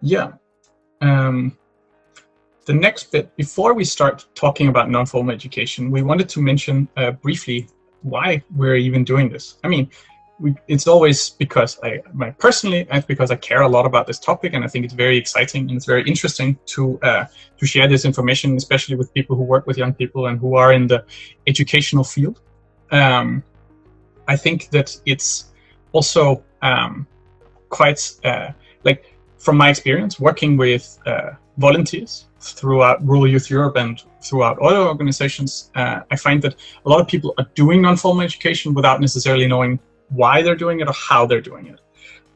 Yeah. The next bit, before we start talking about non-formal education, we wanted to mention briefly why we're even doing this. I mean, it's always because it's because I care a lot about this topic, and I think it's very exciting and it's very interesting to share this information, especially with people who work with young people and who are in the educational field. I think that it's also quite like, from my experience working with volunteers throughout rural youth Europe and throughout other organizations, I find that a lot of people are doing non-formal education without necessarily knowing why they're doing it or how they're doing it.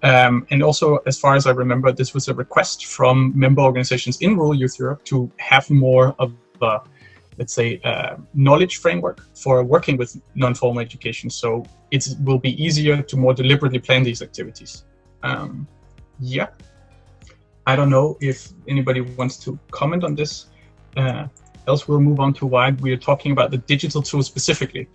And also, as far as I remember, this was a request from member organizations in rural youth Europe to have more of a, let's say, knowledge framework for working with non-formal education, so it will be easier to more deliberately plan these activities. Yeah. I don't know if anybody wants to comment on this. Else we'll move on to why we are talking about the digital tools specifically.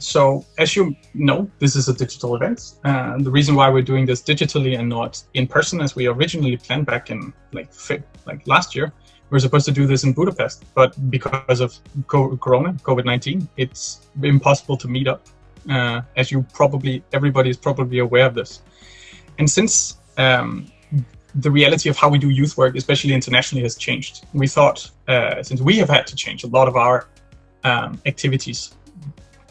So as you know, this is a digital event. The reason why we're doing this digitally and not in person, as we originally planned back in like last year, we were supposed to do this in Budapest, but because of Corona, COVID-19, it's impossible to meet up. As everybody is probably aware of this. And since the reality of how we do youth work, especially internationally, has changed, we thought, since we have had to change a lot of our activities,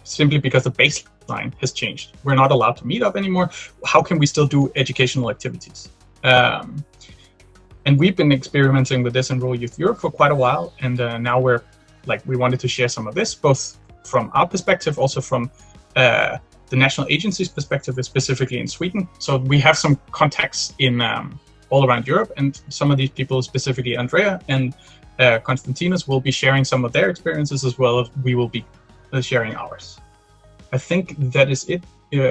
simply because the baseline has changed, we're not allowed to meet up anymore. How can we still do educational activities? And we've been experimenting with this in rural youth Europe for quite a while, and now we wanted to share some of this, both from our perspective, also from the national agency's perspective, specifically in Sweden. So we have some contacts in all around Europe, and some of these people, specifically Andreea and Konstantinos, will be sharing some of their experiences, as well as we will be sharing ours. I think that is it.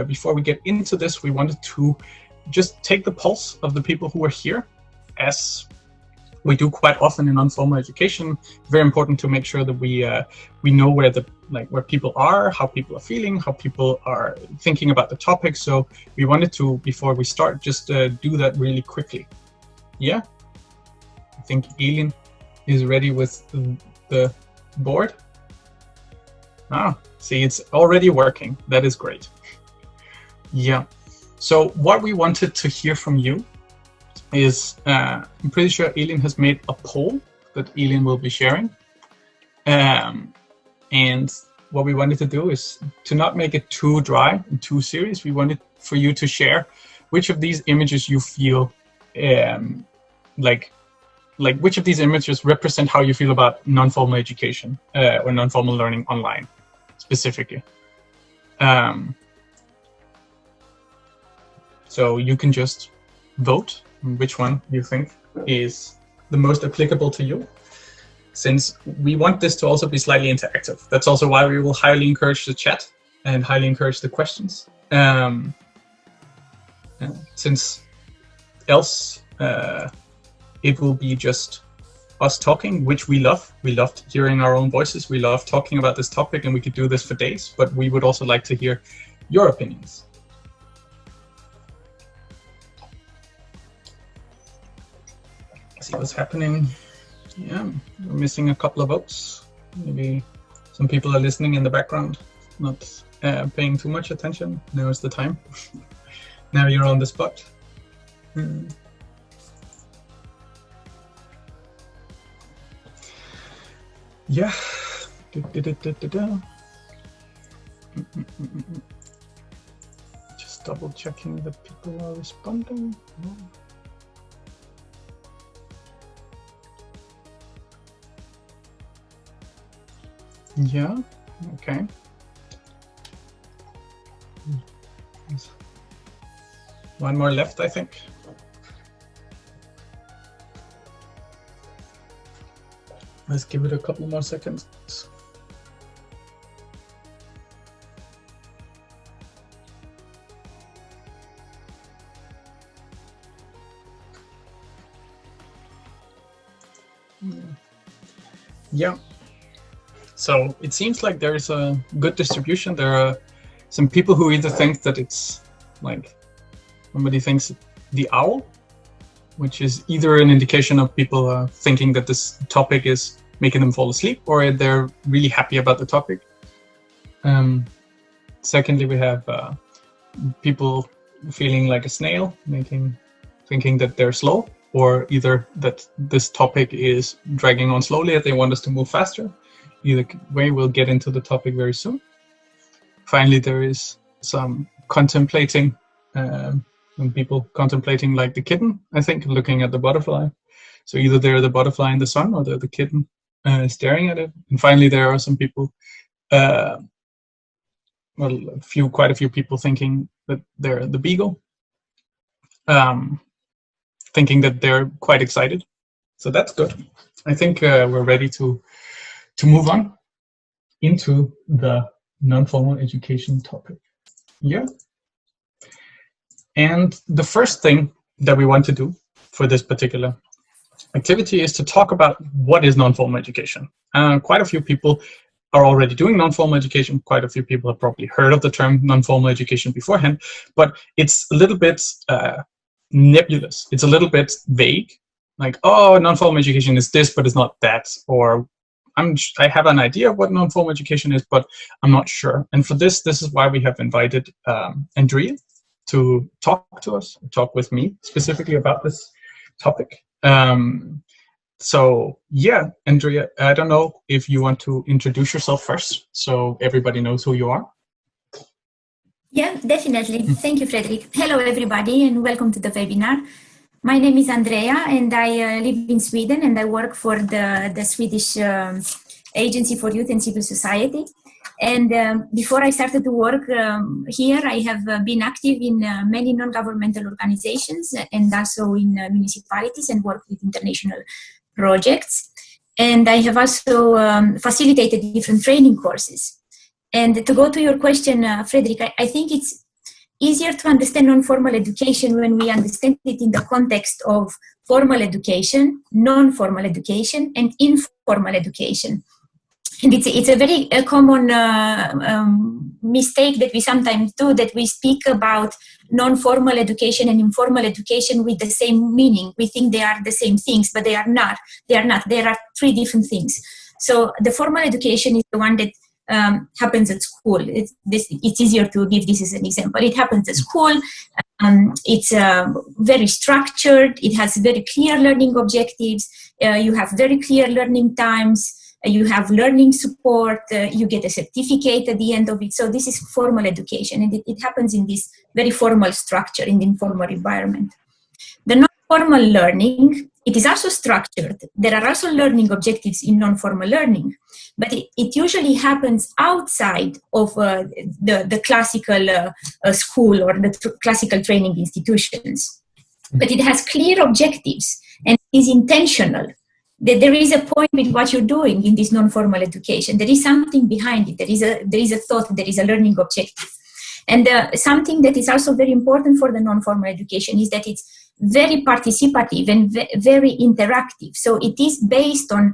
Before we get into this, we wanted to just take the pulse of the people who are here, as we do quite often in non-formal education. Very important to make sure that we know where people are, how people are feeling, how people are thinking about the topic. So we wanted to, before we start, just do that really quickly. Yeah, I think Eelin is ready with the board. See, it's already working. That is great. Yeah. So what we wanted to hear from you is, I'm pretty sure Eelin has made a poll that Eelin will be sharing. And what we wanted to do is to not make it too dry and too serious. We wanted for you to share which of these images you feel like which of these images represent how you feel about non-formal education or non-formal learning online specifically. So you can just vote which one you think is the most applicable to you, since we want this to also be slightly interactive. That's also why we will highly encourage the chat and highly encourage the questions. Since else it will be just us talking, which we love. We loved hearing our own voices. We love talking about this topic, and we could do this for days, but we would also like to hear your opinions. See what's happening. Yeah, we're missing a couple of votes. Maybe some people are listening in the background, not paying too much attention. Now is the time. Now you're on the spot. Yeah. Just double checking that people are responding. No. Yeah, okay. One more left, I think. Let's give it a couple more seconds. Yeah. So it seems like there is a good distribution. There are some people who either think that it's like, somebody thinks the owl which is either an indication of people thinking that this topic is making them fall asleep, or they're really happy about the topic. Secondly, we have people feeling like a snail, thinking that they're slow, or either that this topic is dragging on slowly and they want us to move faster. Either way, we'll get into the topic very soon. Finally, there is some contemplating, when people contemplating like the kitten, I think, looking at the butterfly. So either they're the butterfly in the sun, or they're the kitten staring at it. And finally, there are some people, quite a few people thinking that they're the beagle, thinking that they're quite excited. So that's good. I think we're ready to move on into the non-formal education topic. Yeah. And the first thing that we want to do for this particular activity is to talk about what is non-formal education. Quite a few people are already doing non-formal education. Quite a few people have probably heard of the term non-formal education beforehand, but it's a little bit nebulous. It's a little bit vague, like, oh, non-formal education is this, but it's not that, or I have an idea of what non-formal education is, but I'm not sure. And for this is why we have invited Andreea to talk with me specifically about this topic. So yeah, Andreea, I don't know if you want to introduce yourself first, so everybody knows who you are. Yeah, definitely. Thank you, Frederik. Hello, everybody, and welcome to the webinar. My name is Andreea, and I live in Sweden, and I work for the Swedish Agency for Youth and Civil Society. And before I started to work here, I have been active in many non-governmental organizations and also in municipalities, and worked with international projects. And I have also facilitated different training courses. And to go to your question, Frederik, I think it's easier to understand non-formal education when we understand it in the context of formal education, non-formal education, and informal education. And it's a very common mistake that we sometimes do, that we speak about non-formal education and informal education with the same meaning. We think they are the same things, but they are not. They are not. There are three different things. So the formal education is the one that happens at school. It's easier to give this as an example. It happens at school. It's very structured. It has very clear learning objectives. You have very clear learning times. You have learning support. You get a certificate at the end of it. So this is formal education, and it happens in this very formal structure, in the informal environment. The non-formal learning, it is also structured. There are also learning objectives in non-formal learning, but it usually happens outside of the classical school or the classical training institutions. But it has clear objectives and is intentional. There is a point with what you're doing in this non-formal education. There is something behind it. There is a thought. There is a learning objective. And something that is also very important for the non-formal education is that it's very participative and very interactive. So it is based on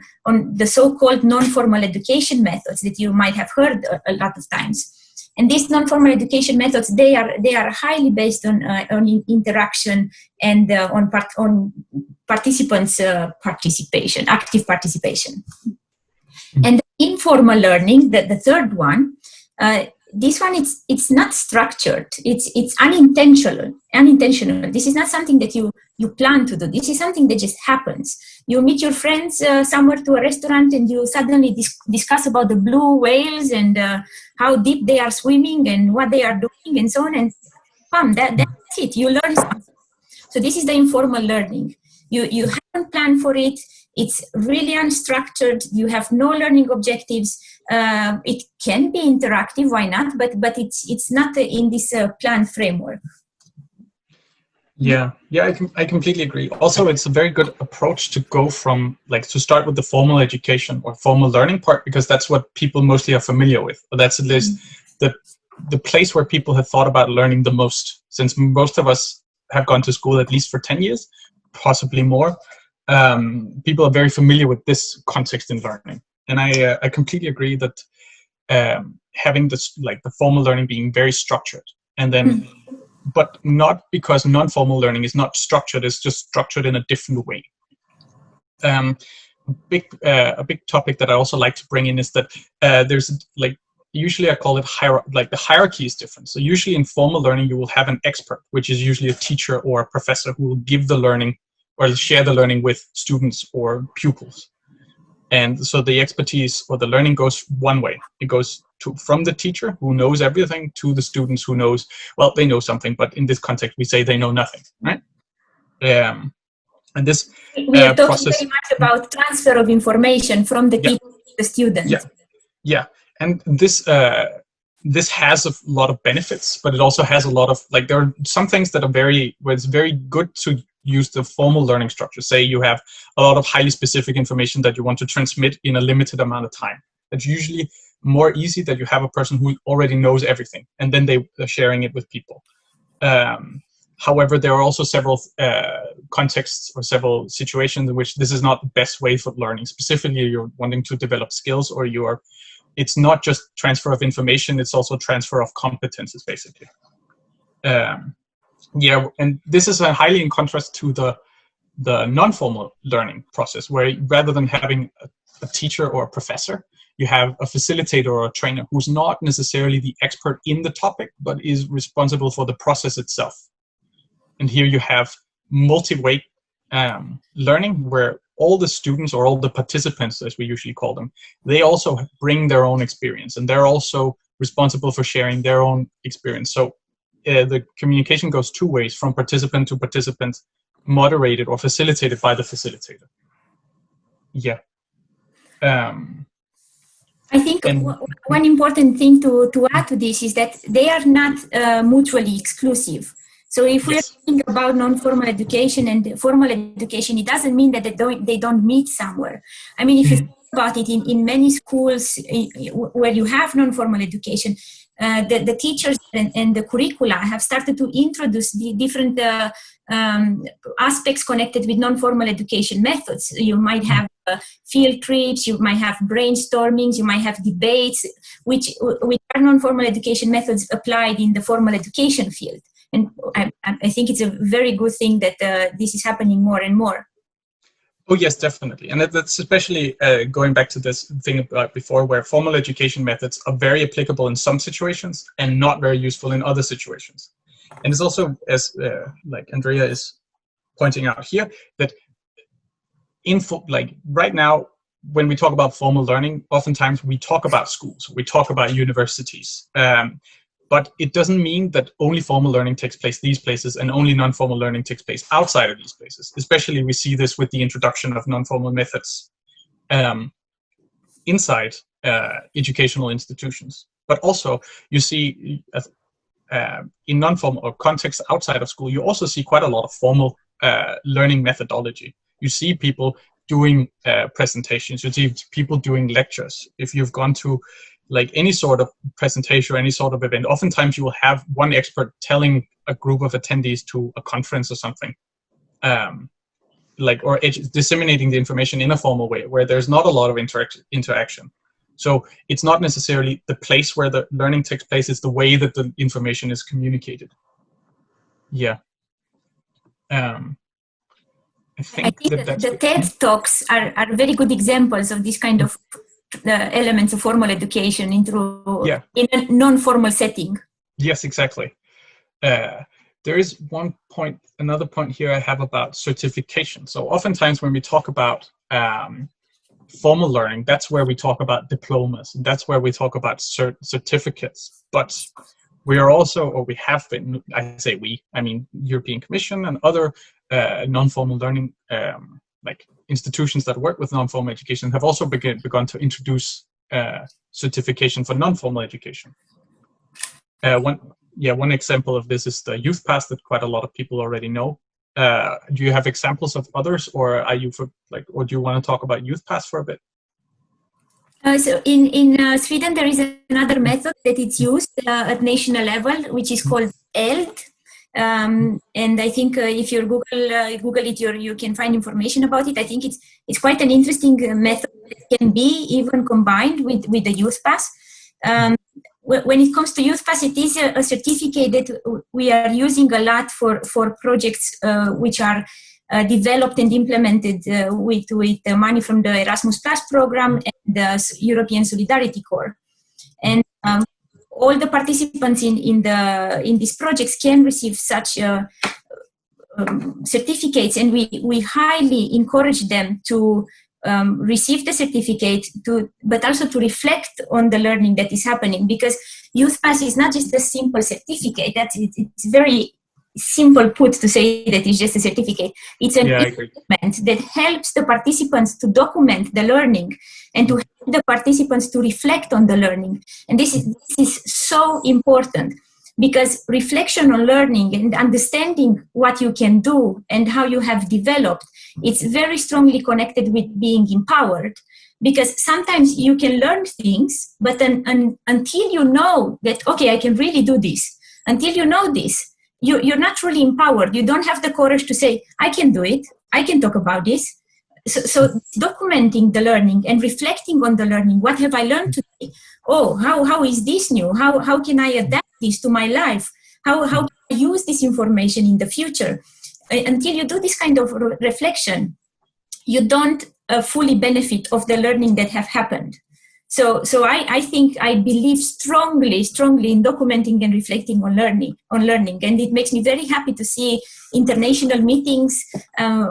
the so-called non-formal education methods that you might have heard a lot of times. And these non-formal education methods, they are highly based on interaction and on participants' participation, active participation. And the informal learning, the third one, this one, it's not structured. It's unintentional. This is not something that you plan to do. This is something that just happens. You meet your friends somewhere to a restaurant, and you suddenly discuss about the blue whales and how deep they are swimming and what they are doing and so on. And that's it. You learn something. So this is the informal learning. You haven't planned for it. It's really unstructured. You have no learning objectives. It can be interactive, why not? But it's not in this planned framework. Yeah, I completely agree. Also, it's a very good approach to go from, like, to start with the formal education or formal learning part, because that's what people mostly are familiar with. But that's at least the place where people have thought about learning the most, since most of us have gone to school at least for 10 years, possibly more. People are very familiar with this context in learning. And I completely agree that having this, like, the formal learning being very structured, and then but not because non-formal learning is not structured. It's just structured in a different way. A big topic that I also like to bring in is that there's like, usually I call it the hierarchy is different. So usually in formal learning, you will have an expert, which is usually a teacher or a professor who will give the learning or share the learning with students or pupils. And so the expertise or the learning goes one way. It goes from the teacher who knows everything to the students who knows, well, they know something, but in this context, we say they know nothing, right? And this we are talking process, very much about transfer of information from the teacher to the student. Yeah. And this has a lot of benefits, but it also has a lot of, like, there are some things that are where it's very good to use the formal learning structure. Say you have a lot of highly specific information that you want to transmit in a limited amount of time. It's usually more easy that you have a person who already knows everything, and then they are sharing it with people. However, there are also several contexts or several situations in which this is not the best way for learning. Specifically, you're wanting to develop skills, or it's not just transfer of information, it's also transfer of competences, basically. And this is highly in contrast to the non-formal learning process, where rather than having a teacher or a professor, you have a facilitator or a trainer who's not necessarily the expert in the topic, but is responsible for the process itself. And here you have multi-way learning, where all the students or all the participants, as we usually call them, they also bring their own experience, and they're also responsible for sharing their own experience. So the communication goes two ways, from participant to participant, moderated or facilitated by the facilitator. Yeah. I think one important thing to add to this is that they are not mutually exclusive. So if we're thinking about non-formal education and formal education, it doesn't mean that they don't meet somewhere. I mean, if you think about it, in many schools where you have non-formal education, the teachers and the curricula have started to introduce the different aspects connected with non-formal education methods. You might have field trips, you might have brainstormings, you might have debates, which are non-formal education methods applied in the formal education field. And I think it's a very good thing that this is happening more and more. Oh, yes, definitely. And that's especially going back to this thing about before, where formal education methods are very applicable in some situations and not very useful in other situations. And it's also, as like Andreea is pointing out here, that right now, when we talk about formal learning, oftentimes we talk about schools, we talk about universities. But it doesn't mean that only formal learning takes place these places and only non-formal learning takes place outside of these places. Especially we see this with the introduction of non-formal methods inside educational institutions. But also you see in non-formal or context outside of school, you also see quite a lot of formal learning methodology. You see people doing presentations, you see people doing lectures. If you've gone to like any sort of presentation or any sort of event, oftentimes you will have one expert telling a group of attendees to a conference or something, or disseminating the information in a formal way where there's not a lot of interaction. So it's not necessarily the place where the learning takes place, it's the way that the information is communicated. Yeah. I think the TED Talks are very good examples of this kind of elements of formal education in a non-formal setting. Yes, exactly. There is another point here I have about certification. So oftentimes when we talk about formal learning, that's where we talk about diplomas. That's where we talk about certificates. But we are also, or we have been, I mean European Commission and other non-formal learning institutions that work with non-formal education have also begun to introduce certification for non-formal education. One example of this is the Youth Pass that quite a lot of people already know. Do you have examples of others, or or do you want to talk about Youth Pass for a bit? So in Sweden there is another method that is used at national level, which is called ELT. And I think if you Google it, you can find information about it. I think it's quite an interesting method that can be even combined with the Youth Pass. when it comes to YouthPass, it is a certificate that we are using a lot for projects which are developed and implemented with the money from the Erasmus Plus program and the European Solidarity Corps. And all the participants in these projects can receive such certificates, and we highly encourage them to receive the certificate, but also to reflect on the learning that is happening, because YouthPass is not just a simple certificate. It's very simple put to say that it's just a certificate. It's an instrument that helps the participants to document the learning and to help the participants to reflect on the learning. And this is so important, because reflection on learning and understanding what you can do and how you have developed, it's very strongly connected with being empowered. Because sometimes you can learn things, but until you know that, okay, I can really do this, until you know this, you're not truly empowered. You don't have the courage to say, I can do it, I can talk about this. So documenting the learning and reflecting on the learning. What have I learned today? Oh, how is this new? How can I adapt this to my life? How can I use this information in the future? Until you do this kind of reflection, you don't fully benefit of the learning that have happened. So I believe strongly in documenting and reflecting on learning, and it makes me very happy to see international meetings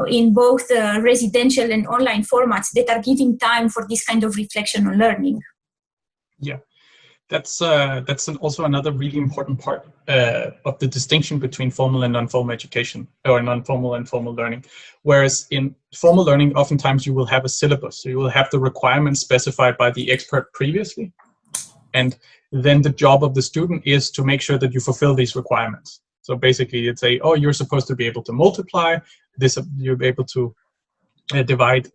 in both residential and online formats that are giving time for this kind of reflection on learning. Yeah, that's also another really important part of the distinction between formal and non-formal education, or non-formal and formal learning. Whereas in formal learning, oftentimes you will have a syllabus, so you will have the requirements specified by the expert previously, and then the job of the student is to make sure that you fulfill these requirements. So basically, you'd say, oh, you're supposed to be able to multiply this, you'll be able to divide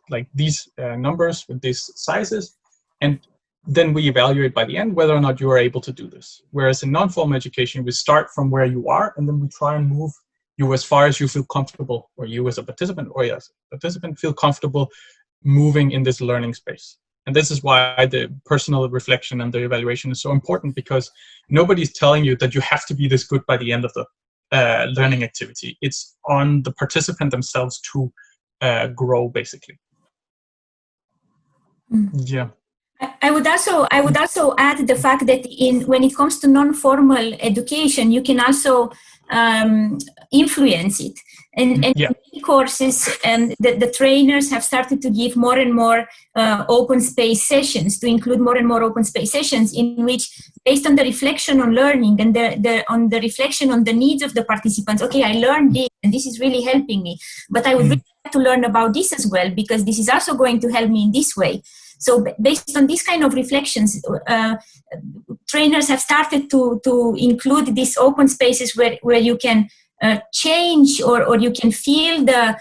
like these numbers with these sizes, and then we evaluate by the end whether or not you are able to do this. Whereas in non-formal education, we start from where you are, and then we try and move you as far as you feel comfortable, or you as a participant, or as a participant feel comfortable moving in this learning space. And this is why the personal reflection and the evaluation is so important, because nobody's telling you that you have to be this good by the end of the learning activity. It's on the participant themselves to grow, basically. Yeah. I would also add the fact that when it comes to non-formal education, you can also influence it. And in courses, the trainers have started to give more and more open space sessions, to include more and more open space sessions in which, based on the reflection on learning and on the reflection on the needs of the participants, okay, I learned this and this is really helping me, but I would really like to learn about this as well, because this is also going to help me in this way. So based on these kind of reflections, trainers have started to include these open spaces where you can change or you can feel the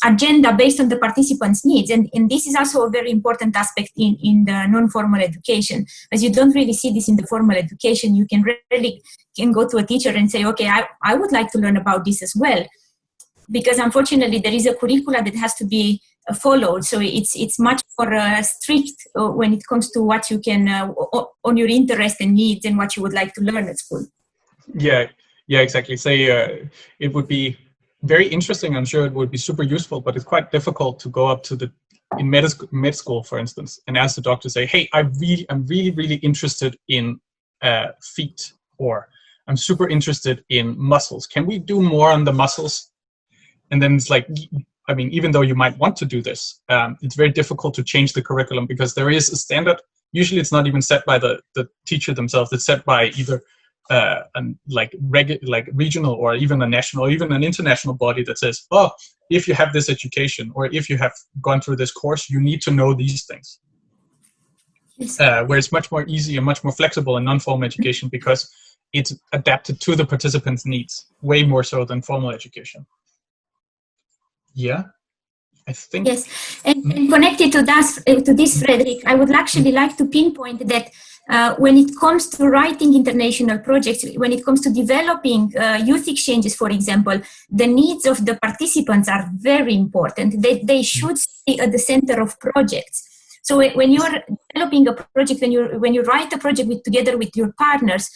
agenda based on the participants' needs. And this is also a very important aspect in the non-formal education. As you don't really see this in the formal education, you can go to a teacher and say, okay, I would like to learn about this as well. Because unfortunately, there is a curricula that has to be followed. So it's much more strict when it comes to what you can, on your interest and needs and what you would like to learn at school. Yeah, exactly. Say it would be very interesting. I'm sure it would be super useful, but it's quite difficult to go up to in med school, for instance, and ask the doctor, say, hey, I'm really interested in feet, or I'm super interested in muscles. Can we do more on the muscles? And then it's like, I mean, even though you might want to do this, it's very difficult to change the curriculum, because there is a standard. Usually it's not even set by the teacher themselves. It's set by either regional or even a national or even an international body that says, oh, if you have this education or if you have gone through this course, you need to know these things. Yes. Where it's much more easy and much more flexible in non-formal education, because it's adapted to the participants' needs way more so than formal education. Yeah, I think. Yes, and connected to this, Frederik, I would actually like to pinpoint that when it comes to writing international projects, when it comes to developing youth exchanges, for example, the needs of the participants are very important. They should stay at the center of projects. So when you're developing a project, when you write a project together with your partners,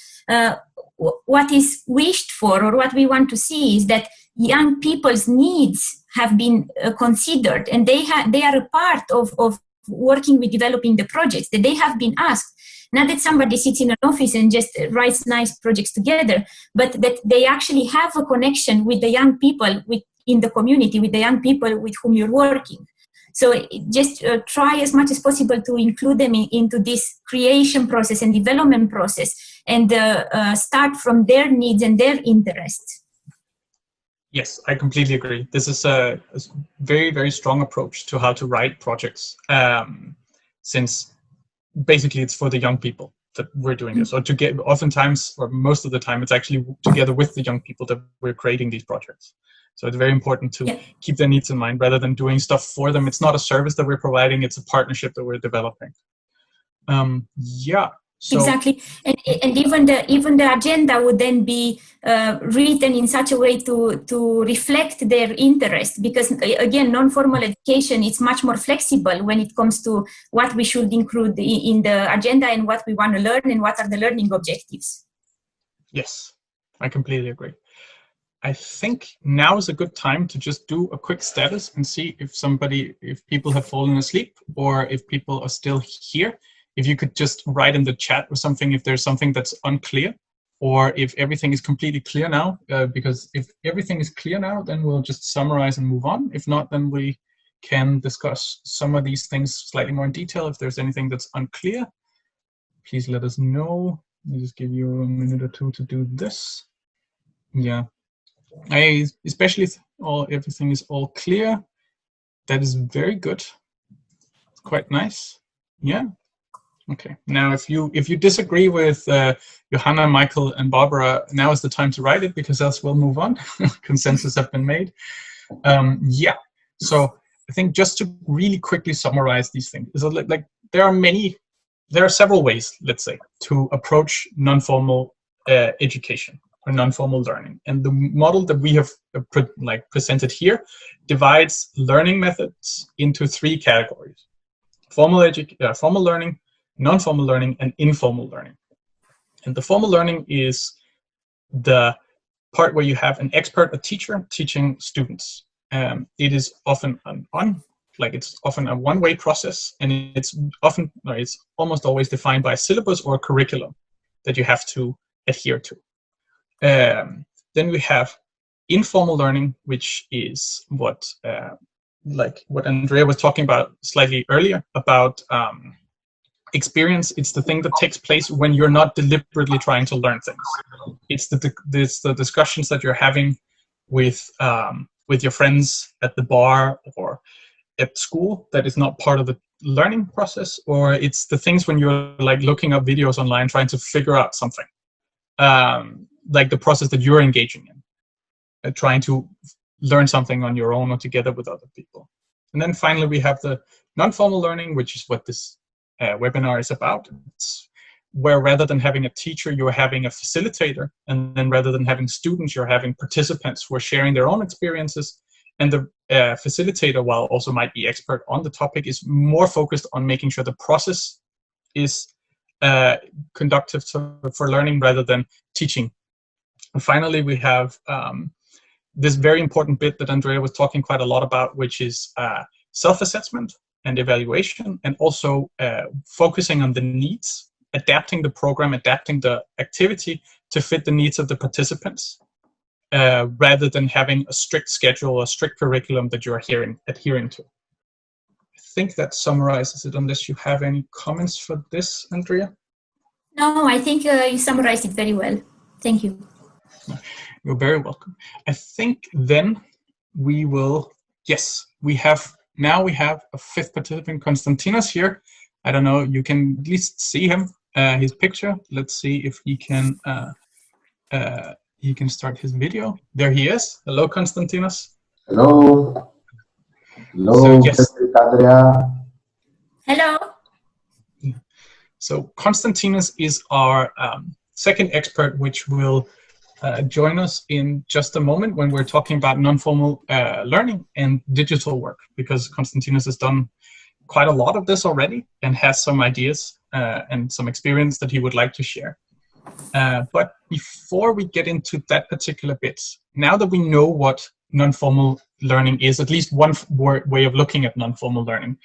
what is wished for, or what we want to see, is that young people's needs have been considered, and they are a part of working with developing the projects, that they have been asked. Not that somebody sits in an office and just writes nice projects together, but that they actually have a connection with the young people in the community, with the young people with whom you're working. So just try as much as possible to include them into this creation process and development process, and start from their needs and their interests. Yes, I completely agree. This is a very, very strong approach to how to write projects, since basically it's for the young people that we're doing this. Or oftentimes, or most of the time, it's actually together with the young people that we're creating these projects. So it's very important to keep their needs in mind rather than doing stuff for them. It's not a service that we're providing, it's a partnership that we're developing. So, exactly, and even the agenda would then be written in such a way to reflect their interest, because again, non-formal education is much more flexible when it comes to what we should include in the agenda and what we want to learn and what are the learning objectives. Yes, I completely agree. I think now is a good time to just do a quick status and see if people have fallen asleep or if people are still here. If you could just write in the chat or something if there's something that's unclear, or if everything is completely clear now, because if everything is clear now, then we'll just summarize and move on. If not, then we can discuss some of these things slightly more in detail. If there's anything that's unclear, please let us know. I'll just give you a minute or two to do this. Yeah. Especially if everything is all clear. That is very good. It's quite nice. Yeah. Okay. Now, if you disagree with Johanna, Michael, and Barbara, now is the time to write it, because else we'll move on. Consensus have been made. Yeah. So I think just to really quickly summarize these things, is like there are several ways, let's say, to approach non-formal education or non-formal learning, and the model that we have presented here divides learning methods into three categories: formal learning, non-formal learning, and informal learning. And the formal learning is the part where you have an expert, a teacher, teaching students. It is often it's often a one-way process, and it's almost always defined by a syllabus or a curriculum that you have to adhere to. Then we have informal learning, which is what Andreea was talking about slightly earlier about experience. It's the thing that takes place when you're not deliberately trying to learn things. It's the discussions that you're having with your friends at the bar or at school that is not part of the learning process, or it's the things when you're like looking up videos online trying to figure out something, like the process that you're engaging in, trying to learn something on your own or together with other people. And then finally we have the non-formal learning, which is what this webinar is about. It's where rather than having a teacher, you're having a facilitator, and then rather than having students, you're having participants who are sharing their own experiences. And the facilitator, while also might be expert on the topic, is more focused on making sure the process is conductive for learning rather than teaching. And finally, we have this very important bit that Andreea was talking quite a lot about, which is self-assessment and evaluation, and also focusing on the needs, adapting the program, adapting the activity to fit the needs of the participants, rather than having a strict schedule, a strict curriculum that you're adhering to. I think that summarizes it, unless you have any comments for this, Andreea? No, I think you summarized it very well. Thank you. You're very welcome. I think then we will, yes, we have a fifth participant, Konstantinos, here. I don't know, you can at least see him, his picture. Let's see if he can start his video. There he is. Hello, Konstantinos. Hello. Hello, so, yes. Andreea. Hello. So Konstantinos is our second expert, which will join us in just a moment when we're talking about non-formal learning and digital work, because Konstantinos has done quite a lot of this already and has some ideas and some experience that he would like to share. But before we get into that particular bit, now that we know what non-formal learning is, at least one way of looking at non-formal learning,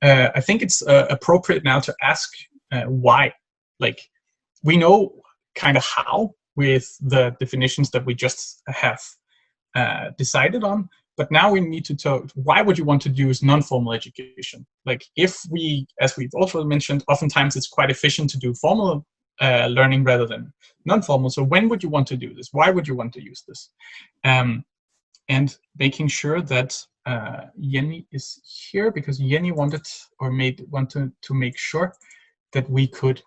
I think it's appropriate now to ask why. Like, we know kind of how with the definitions that we just have decided on, but now we need to talk, why would you want to use non-formal education? Like, if we, as we've also mentioned, oftentimes it's quite efficient to do formal learning rather than non-formal. So when would you want to do this? Why would you want to use this? And making sure that Jenni is here, because Jenni wanted to make sure that we could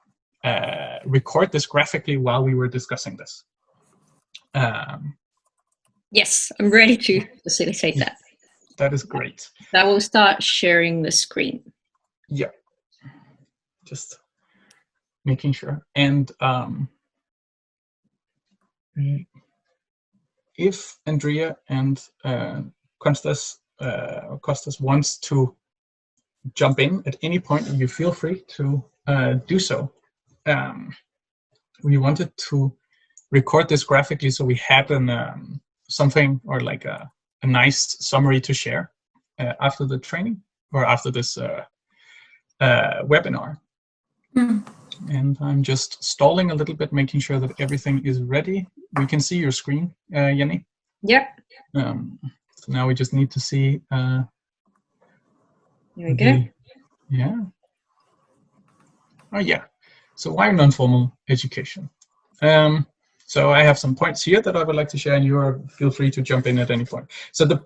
record this graphically while we were discussing this. Yes, I'm ready to facilitate that. That is great. I will start sharing the screen. Yeah, just making sure. And if Andreea and Kostas wants to jump in at any point, you feel free to do so. We wanted to record this graphically so we had an something or like a nice summary to share after the training or after this webinar. And I'm just stalling a little bit, making sure that everything is ready. We can see your screen, Jenni. Yep. So now we just need to see. Here we go. Yeah. Oh yeah. So why non-formal education? So I have some points here that I would like to share, and you feel free to jump in at any point. So the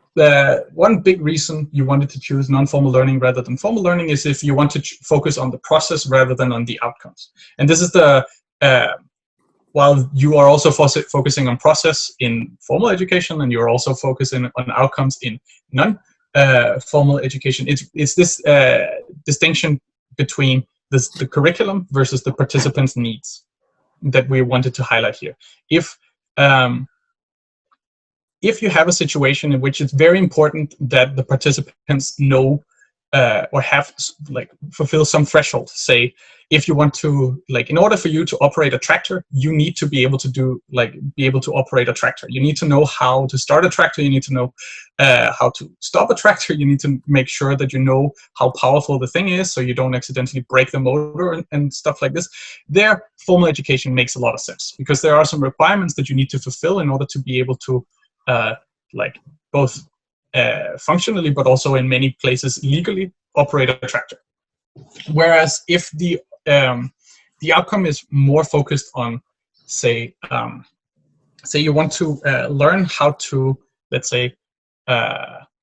one big reason you wanted to choose non-formal learning rather than formal learning is if you want to focus on the process rather than on the outcomes. And this is the, while you are also focusing on process in formal education, and you're also focusing on outcomes in non-formal education, it's this distinction between the curriculum versus the participants' needs that we wanted to highlight here. If you have a situation in which it's very important that the participants know or have fulfill some threshold, say if you want to, in order for you to operate a tractor, you need to be able to operate a tractor. You need to know how to start a tractor. You need to know how to stop a tractor. You need to make sure that you know how powerful the thing is so you don't accidentally break the motor and stuff like this. There, formal education makes a lot of sense because there are some requirements that you need to fulfill in order to be able to both functionally, but also in many places legally, operate a tractor. Whereas if the outcome is more focused on, say you want to learn how to, let's say,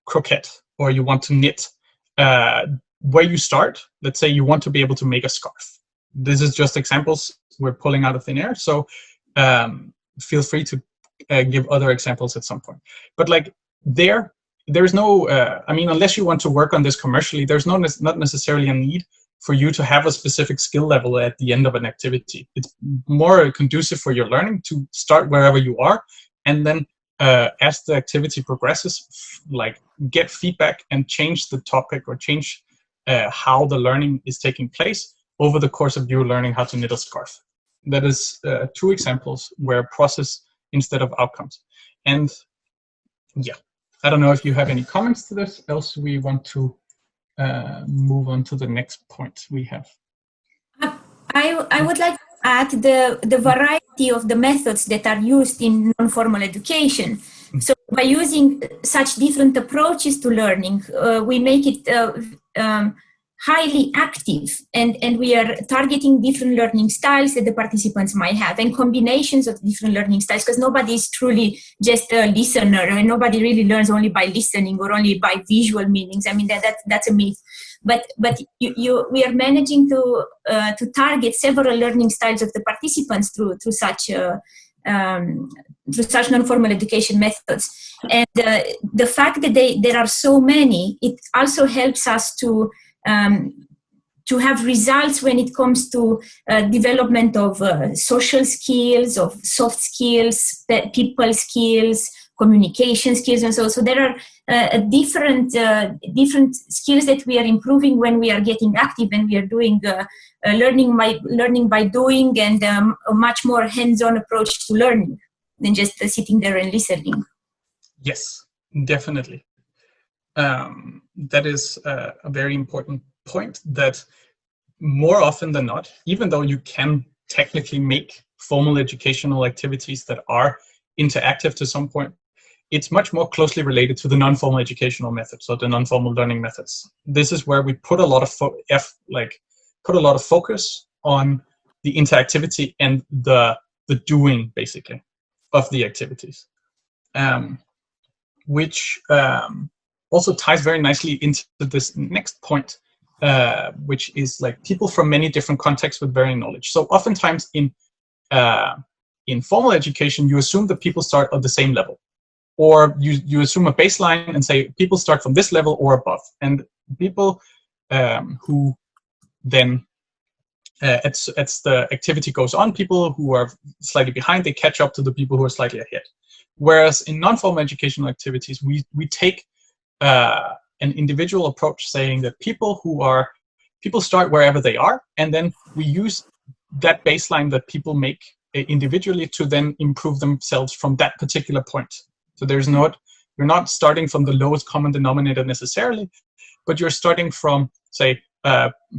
croquet, or you want to knit, where you start, let's say you want to be able to make a scarf. This is just examples we're pulling out of thin air, so feel free to give other examples at some point. But there's no, unless you want to work on this commercially, there's not necessarily a need for you to have a specific skill level at the end of an activity. It's more conducive for your learning to start wherever you are, and then as the activity progresses, get feedback and change the topic or change how the learning is taking place over the course of you learning how to knit a scarf. That is 2 examples where process instead of outcomes. And yeah, I don't know if you have any comments to this, else we want to move on to the next point we have. I would like to add the variety of the methods that are used in non-formal education. So by using such different approaches to learning, we make it highly active, and we are targeting different learning styles that the participants might have, and combinations of different learning styles, because nobody is truly just a listener, and nobody really learns only by listening or only by visual meanings. I mean, that's a myth. But we are managing to target several learning styles of the participants through such non-formal education methods. And the fact that there are so many, it also helps us to have results when it comes to development of social skills, of soft skills, people skills, communication skills and so. So there are different skills that we are improving when we are getting active and we are doing learning by doing, and a much more hands-on approach to learning than just sitting there and listening. Yes, definitely. That is a very important point, that more often than not, even though you can technically make formal educational activities that are interactive to some point, it's much more closely related to the non-formal educational methods, or the non-formal learning methods. This is where we put a lot of focus on the interactivity and the doing, basically, of the activities, which also ties very nicely into this next point, which is like people from many different contexts with varying knowledge. So oftentimes in formal education, you assume that people start at the same level, or you assume a baseline and say people start from this level or above. And people who then, as the activity goes on, people who are slightly behind, they catch up to the people who are slightly ahead. Whereas in non-formal educational activities, we take an individual approach, saying that people start wherever they are, and then we use that baseline that people make individually to then improve themselves from that particular point. So you're not starting from the lowest common denominator necessarily, but you're starting from, say,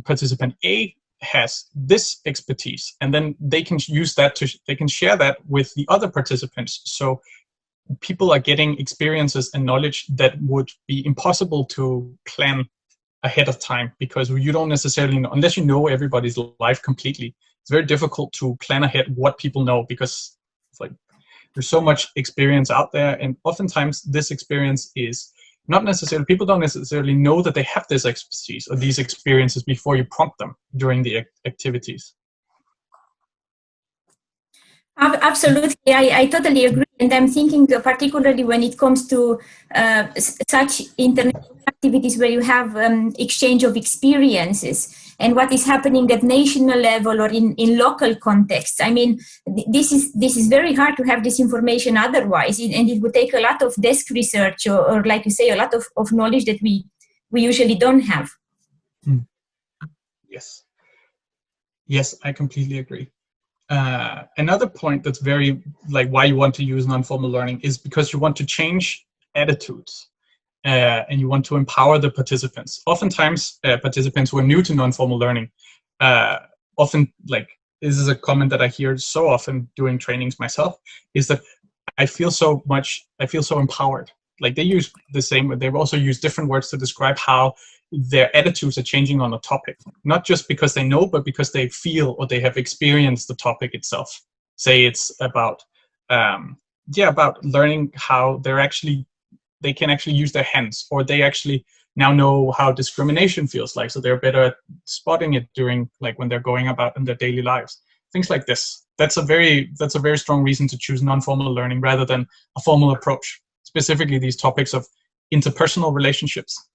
participant A has this expertise, and then they can use that they can share that with the other participants. So people are getting experiences and knowledge that would be impossible to plan ahead of time, because you don't necessarily know, unless you know everybody's life completely. It's very difficult to plan ahead what people know, because it's like there's so much experience out there, and oftentimes this experience is not necessarily, people don't necessarily know that they have this expertise or these experiences before you prompt them during the activities. Absolutely, I totally agree. And I'm thinking particularly when it comes to such international activities where you have exchange of experiences and what is happening at national level or in local contexts. I mean, this is very hard to have this information otherwise, and it would take a lot of desk research or like you say, a lot of knowledge that we usually don't have. Yes. Yes, I completely agree. Another point that's very, like, why you want to use non-formal learning is because you want to change attitudes and you want to empower the participants. Oftentimes, participants who are new to non-formal learning, often, like, this is a comment that I hear so often doing trainings myself, is that I feel so empowered. Like, they use the same, but they've also used different words to describe how their attitudes are changing on a topic, not just because they know, but because they feel or they have experienced the topic itself. Say it's about, about learning how they can actually use their hands, or they actually now know how discrimination feels like, so they're better at spotting it during, like, when they're going about in their daily lives. Things like this. That's a very strong reason to choose non-formal learning rather than a formal approach. Specifically, these topics of interpersonal relationships,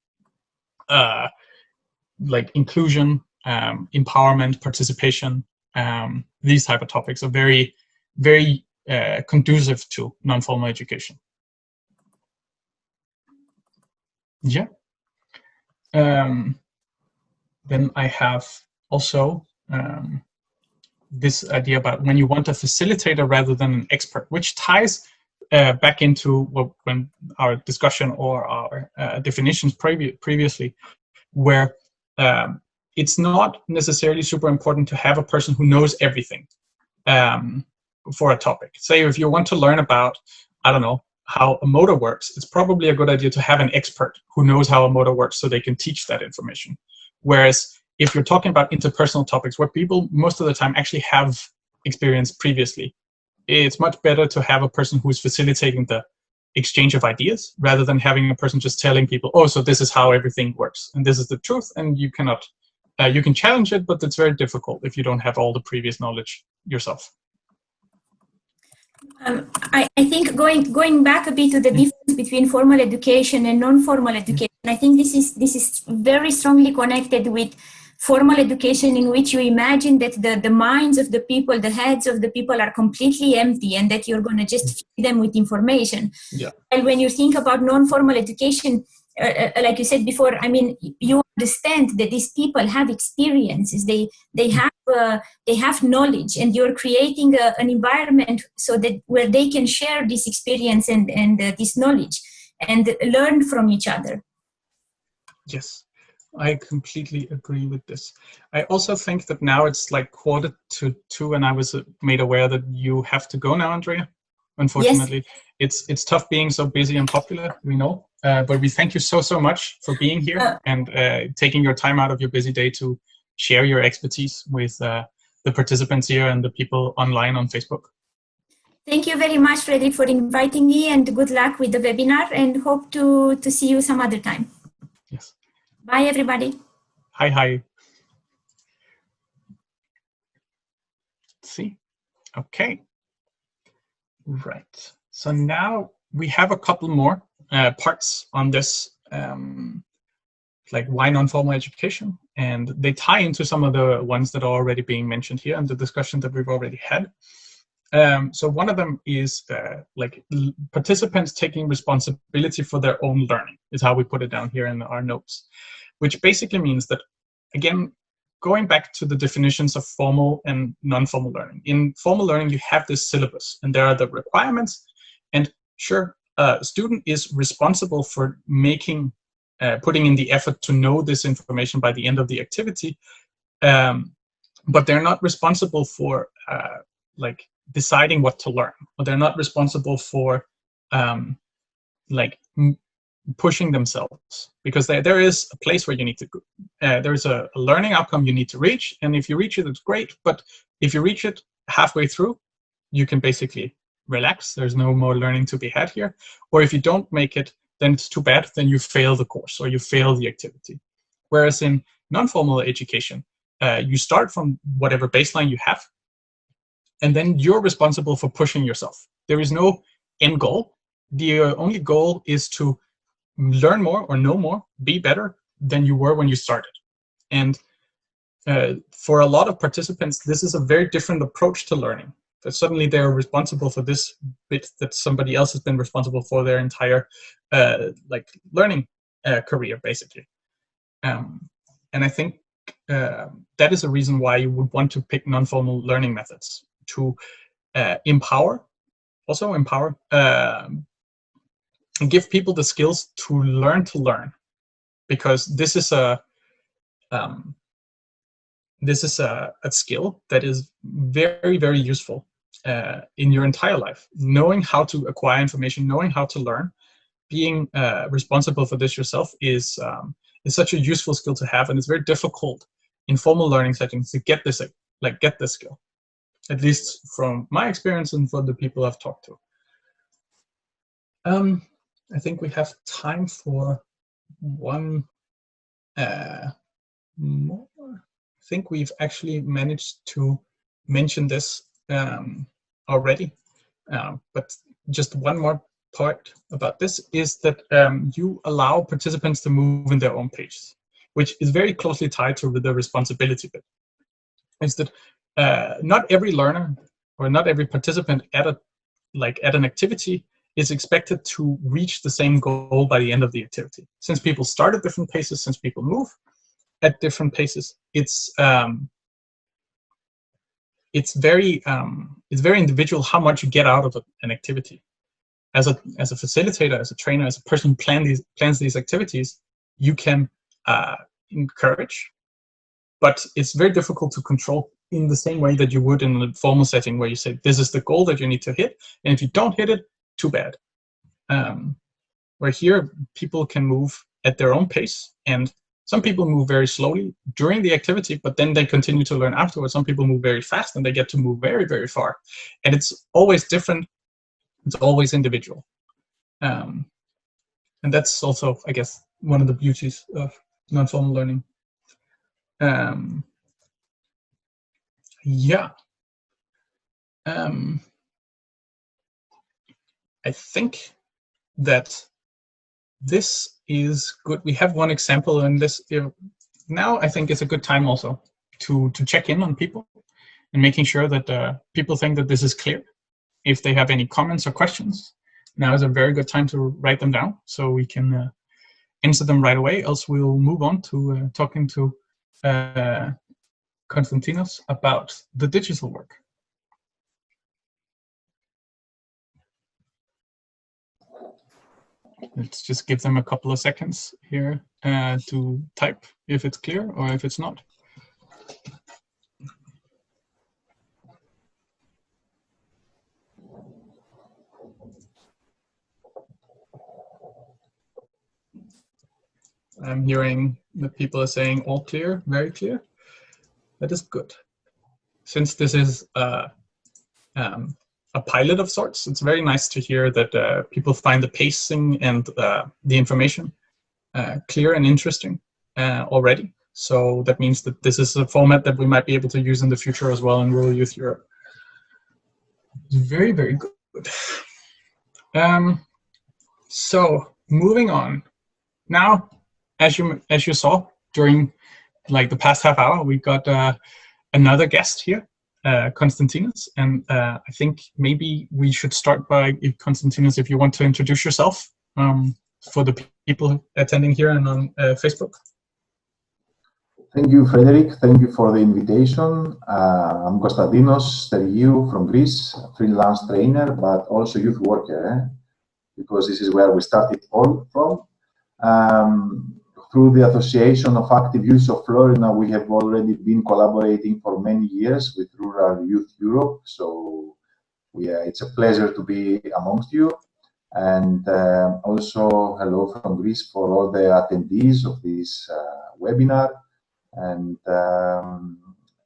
like inclusion, empowerment, participation. These type of topics are very, very conducive to non-formal education. Yeah. Then I have also this idea about when you want a facilitator rather than an expert, which ties back into when our discussion or our definitions previously, where it's not necessarily super important to have a person who knows everything for a topic. Say if you want to learn about, I don't know, how a motor works, it's probably a good idea to have an expert who knows how a motor works so they can teach that information. Whereas if you're talking about interpersonal topics where people most of the time actually have experience previously, it's much better to have a person who is facilitating the exchange of ideas rather than having a person just telling people, oh, so this is how everything works and this is the truth, and you cannot, you can challenge it, but it's very difficult if you don't have all the previous knowledge yourself. I think going back a bit to the difference between formal education and non-formal education, I think this is very strongly connected with formal education in which you imagine that the minds of the people, the heads of the people are completely empty and that you're going to just feed them with information. Yeah. And when you think about non-formal education, like you said before, I mean, you understand that these people have experiences, they have knowledge, and you're creating an environment so that where they can share this experience and this knowledge and learn from each other. Yes, I completely agree with this. I also think that now it's like 1:45, and I was made aware that you have to go now, Andreea. Unfortunately, yes. It's tough being so busy and popular, we know. But we thank you so much for being here and taking your time out of your busy day to share your expertise with the participants here and the people online on Facebook. Thank you very much, Frederik, for inviting me, and good luck with the webinar, and hope to see you some other time. Yes. Bye, everybody. Hi. See? Okay. Right. So now we have a couple more parts on this, like why non-formal education, and they tie into some of the ones that are already being mentioned here and the discussion that we've already had. So one of them is like participants taking responsibility for their own learning, is how we put it down here in our notes, which basically means that, again, going back to the definitions of formal and non-formal learning. In formal learning, you have this syllabus, and there are the requirements, and sure, a student is responsible for making, putting in the effort to know this information by the end of the activity, but they're not responsible for like deciding what to learn, or they're not responsible for like pushing themselves, because there is a place where you need to go. There's a learning outcome you need to reach, and if you reach it, it's great, but if you reach it halfway through, you can basically relax. There's no more learning to be had here. Or if you don't make it, then it's too bad, then you fail the course or you fail the activity. Whereas in non-formal education, you start from whatever baseline you have, and then you're responsible for pushing yourself. There is no end goal. The only goal is to learn more or know more, be better than you were when you started. And for a lot of participants, this is a very different approach to learning. That suddenly they're responsible for this bit that somebody else has been responsible for their entire like learning career, basically. And I think that is a reason why you would want to pick non-formal learning methods, to empower, and give people the skills to learn, because this is a skill that is very, very useful in your entire life. Knowing how to acquire information, knowing how to learn, being responsible for this yourself is such a useful skill to have, and it's very difficult in formal learning settings to get this skill, at least from my experience and from the people I've talked to. I think we have time for one more. I think we've actually managed to mention this already, but just one more part about this is that you allow participants to move in their own pace, which is very closely tied to the responsibility bit. Is that not every learner or not every participant at an activity is expected to reach the same goal by the end of the activity. Since people start at different paces, since people move at different paces, it's very individual how much you get out of an activity. As a facilitator, as a trainer, as a person who plans these activities, you can encourage, but it's very difficult to control in the same way that you would in a formal setting where you say, this is the goal that you need to hit, and if you don't hit it, too bad. Where here, people can move at their own pace, and some people move very slowly during the activity, but then they continue to learn afterwards. Some people move very fast, and they get to move very, very far. And it's always different. It's always individual. And that's also, I guess, one of the beauties of non-formal learning. Yeah. I think that this is good. We have one example in this now I think it's a good time also to check in on people and making sure that people think that this is clear. If they have any comments or questions, now is a very good time to write them down so we can answer them right away. Else we'll move on to talking to Konstantinos about the digital work. Let's just give them a couple of seconds here to type if it's clear or if it's not. I'm hearing that people are saying all clear, very clear. That is good. Since this is a pilot of sorts, it's very nice to hear that people find the pacing and the information clear and interesting already. So that means that this is a format that we might be able to use in the future as well in Rural Youth Europe. Very, very good. So moving on. Now, as you saw during like the past half hour, we got another guest here, Konstantinos, and I think maybe we should start by Konstantinos, if you want to introduce yourself for the people attending here and on Facebook. Thank you, Frederik. Thank you for the invitation. I'm Konstantios Stergiou from Greece, freelance trainer, but also youth worker, because this is where we started all from. Through the Association of Active Youth of Florida, we have already been collaborating for many years with Rural Youth Europe. So it's a pleasure to be amongst you. And also hello from Greece for all the attendees of this webinar. And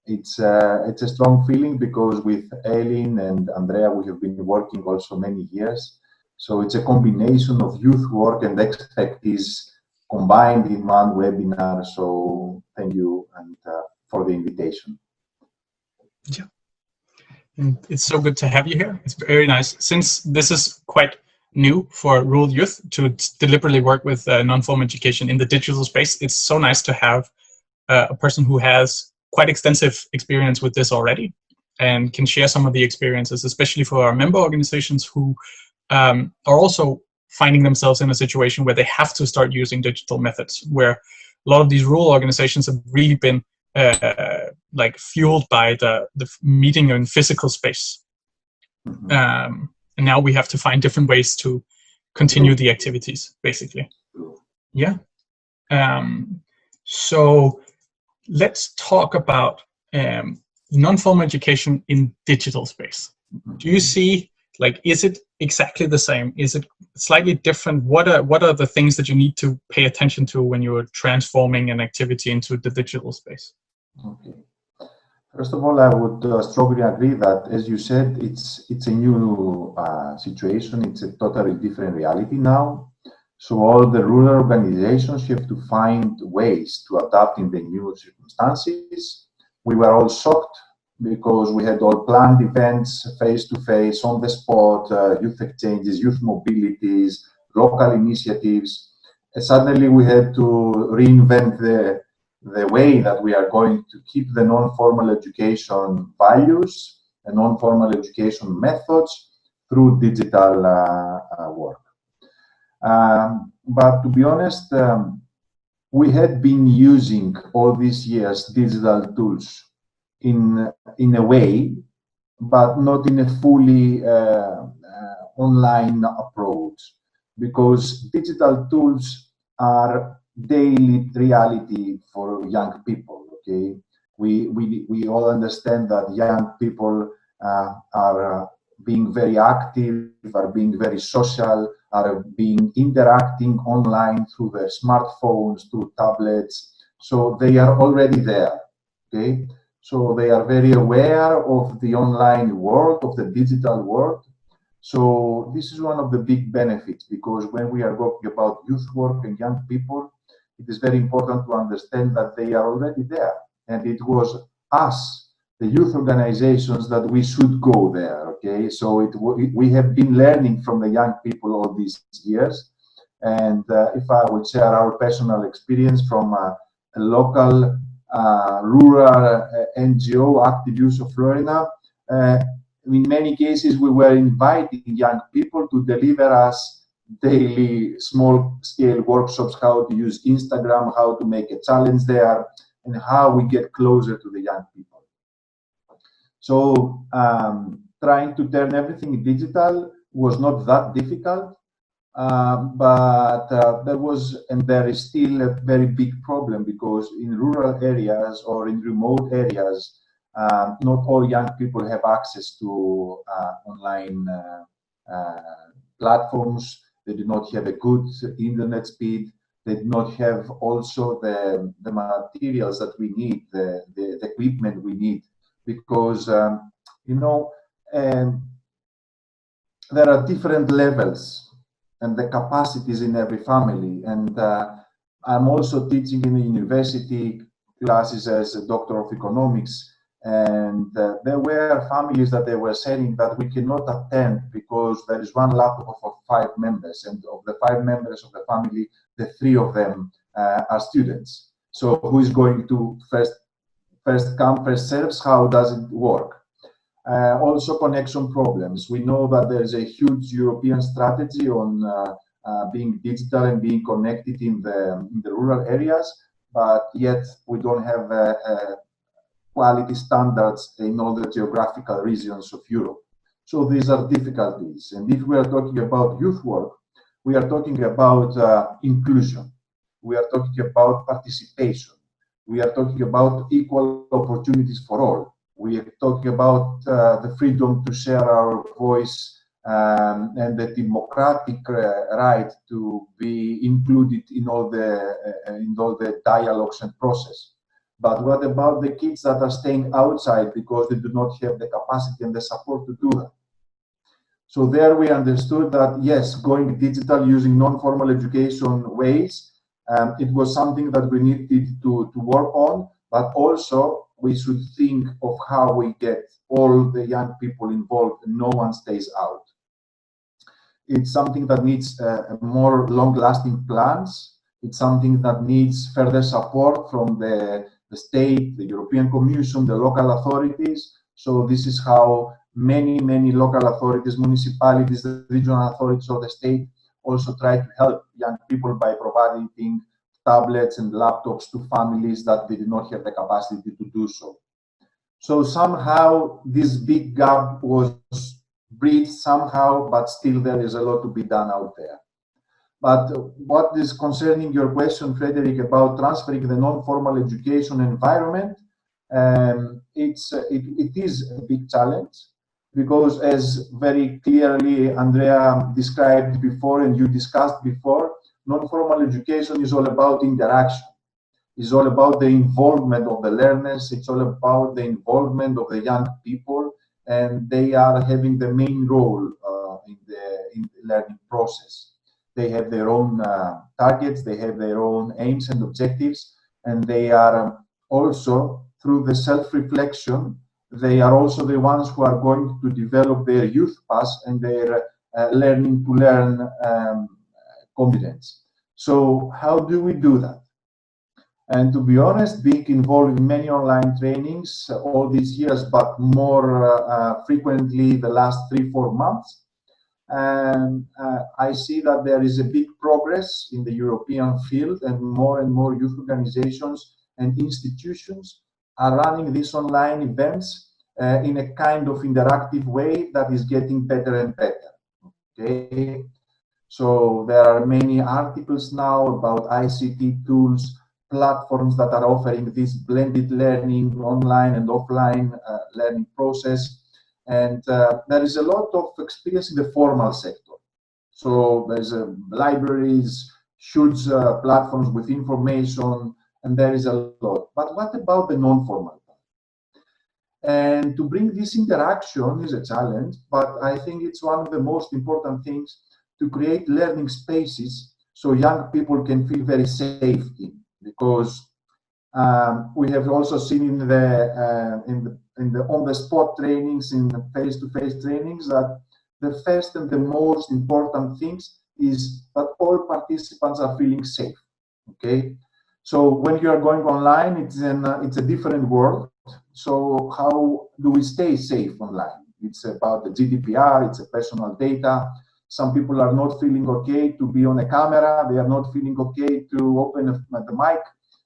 it's a strong feeling because with Eelin and Andreea, we have been working also many years. So it's a combination of youth work and expertise combined in one webinar. So thank you and for the invitation. Yeah, and it's so good to have you here. It's very nice. Since this is quite new for rural youth to deliberately work with non-formal education in the digital space, it's so nice to have a person who has quite extensive experience with this already and can share some of the experiences, especially for our member organizations who are also finding themselves in a situation where they have to start using digital methods, where a lot of these rural organizations have really been like fueled by the meeting in physical space. And now we have to find different ways to continue the activities, basically. Yeah. So let's talk about non-formal education in digital space. Do you see, like, is it exactly the same? Is it slightly different? What are the things that you need to pay attention to when you're transforming an activity into the digital space? Okay. First of all, I would strongly agree that, as you said, it's a new situation. It's a totally different reality now. So all the rural organizations have to find ways to adapt in the new circumstances. We were all shocked because we had all planned events, face-to-face, on the spot, youth exchanges, youth mobilities, local initiatives. And suddenly we had to reinvent the way that we are going to keep the non-formal education values and non-formal education methods through digital work. But to be honest, we had been using all these years digital tools in a way, but not in a fully online approach, because digital tools are daily reality for young people. Okay, we all understand that young people are being very active, are being very social, are being interacting online through their smartphones, through tablets. So they are already there. Okay. So they are very aware of the online world, of the digital world. So this is one of the big benefits, because when we are talking about youth work and young people, it is very important to understand that they are already there. And it was us, the youth organizations, that we should go there. Okay, so we have been learning from the young people all these years. And if I would share our personal experience from local rural NGO, Active Use of Florida. In many cases, we were inviting young people to deliver us daily small-scale workshops, how to use Instagram, how to make a challenge there, and how we get closer to the young people. So trying to turn everything digital was not that difficult, but there was and there is still a very big problem, because in rural areas or in remote areas, not all young people have access to online platforms. They do not have a good internet speed. They do not have also the materials that we need, the equipment we need, because you know, there are different levels and the capacities in every family. And I'm also teaching in the university classes as a doctor of economics, and there were families that they were saying that we cannot attend because there is one laptop for 5 members, and of the 5 members of the family, the 3 of them are students. So who is going to first come, first serves? How does it work? Also connection problems. We know that there is a huge European strategy on being digital and being connected in the rural areas, but yet we don't have quality standards in all the geographical regions of Europe. So these are difficulties. And if we are talking about youth work, we are talking about inclusion. We are talking about participation. We are talking about equal opportunities for all. We are talking about the freedom to share our voice and the democratic right to be included in all the dialogues and process. But what about the kids that are staying outside because they do not have the capacity and the support to do that? So there we understood that, yes, going digital using non-formal education ways, it was something that we needed to work on, but also we should think of how we get all the young people involved and no one stays out. It's something that needs more long-lasting plans. It's something that needs further support from the state, the European Commission, the local authorities. So this is how many local authorities, municipalities, the regional authorities of the state also try to help young people by providing tablets and laptops to families that they did not have the capacity to do so. So somehow this big gap was bridged somehow, but still there is a lot to be done out there. But what is concerning your question, Frederik, about transferring the non-formal education environment, it is a big challenge, because as very clearly Andreea described before and you discussed before, non-formal education is all about interaction. It's all about the involvement of the learners. It's all about the involvement of the young people, and they are having the main role in the learning process. They have their own targets, they have their own aims and objectives, and they are also, through the self-reflection, they are also the ones who are going to develop their youth pass and their learning to learn competence. So how do we do that? And to be honest, being involved in many online trainings all these years, but more frequently the last 3-4 months, and I see that there is a big progress in the European field, and more youth organizations and institutions are running these online events in a kind of interactive way that is getting better and better. Okay, so there are many articles now about ICT tools, platforms that are offering this blended learning, online and offline learning process. And there is a lot of experience in the formal sector. So there's libraries, huge platforms with information, and there is a lot. But what about the non-formal part? And to bring this interaction is a challenge, but I think it's one of the most important things to create learning spaces so young people can feel very safe in. Because we have also seen in the on-the-spot trainings, in the face-to-face trainings, that the first and the most important things is that all participants are feeling safe. Okay, So when you are going online, it's a different world. So how do we stay safe online? It's about the GDPR, it's a personal data. Some people are not feeling okay to be on a camera. They are not feeling okay to open the mic.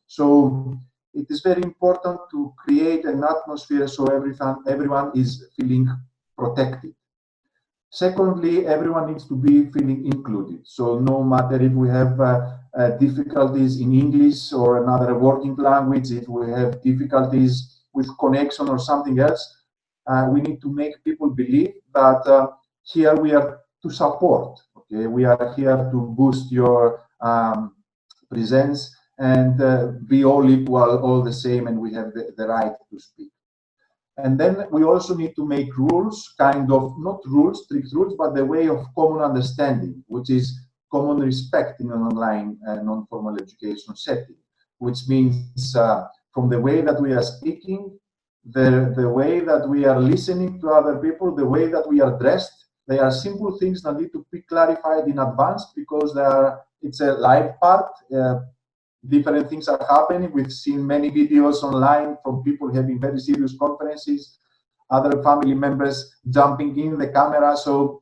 So it is very important to create an atmosphere so everyone is feeling protected. Secondly, everyone needs to be feeling included. So no matter if we have difficulties in English or another working language, if we have difficulties with connection or something else, we need to make people believe that here we are to support. Okay, we are here to boost your presence and be all equal, all the same, and we have the right to speak. And then we also need to make rules, kind of, not rules, strict rules, but the way of common understanding, which is common respect in an online non-formal education setting, which means from the way that we are speaking, the way that we are listening to other people, the way that we are dressed. They are simple things that need to be clarified in advance because it's a live part. Different things are happening. We've seen many videos online from people having very serious conferences, other family members jumping in the camera. So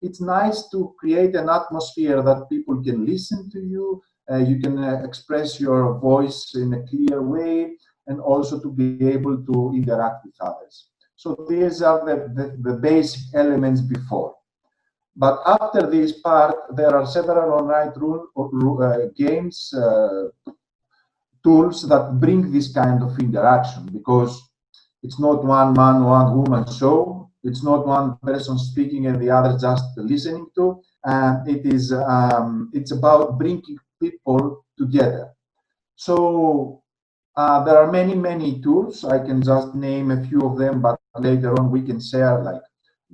it's nice to create an atmosphere that people can listen to you. You can express your voice in a clear way and also to be able to interact with others. So these are the basic elements before. But after this part, there are several online games, tools that bring this kind of interaction, because it's not one man, one woman show. It's not one person speaking and the other just listening to. It's about bringing people together. So there are many tools. I can just name a few of them, but later on we can share, like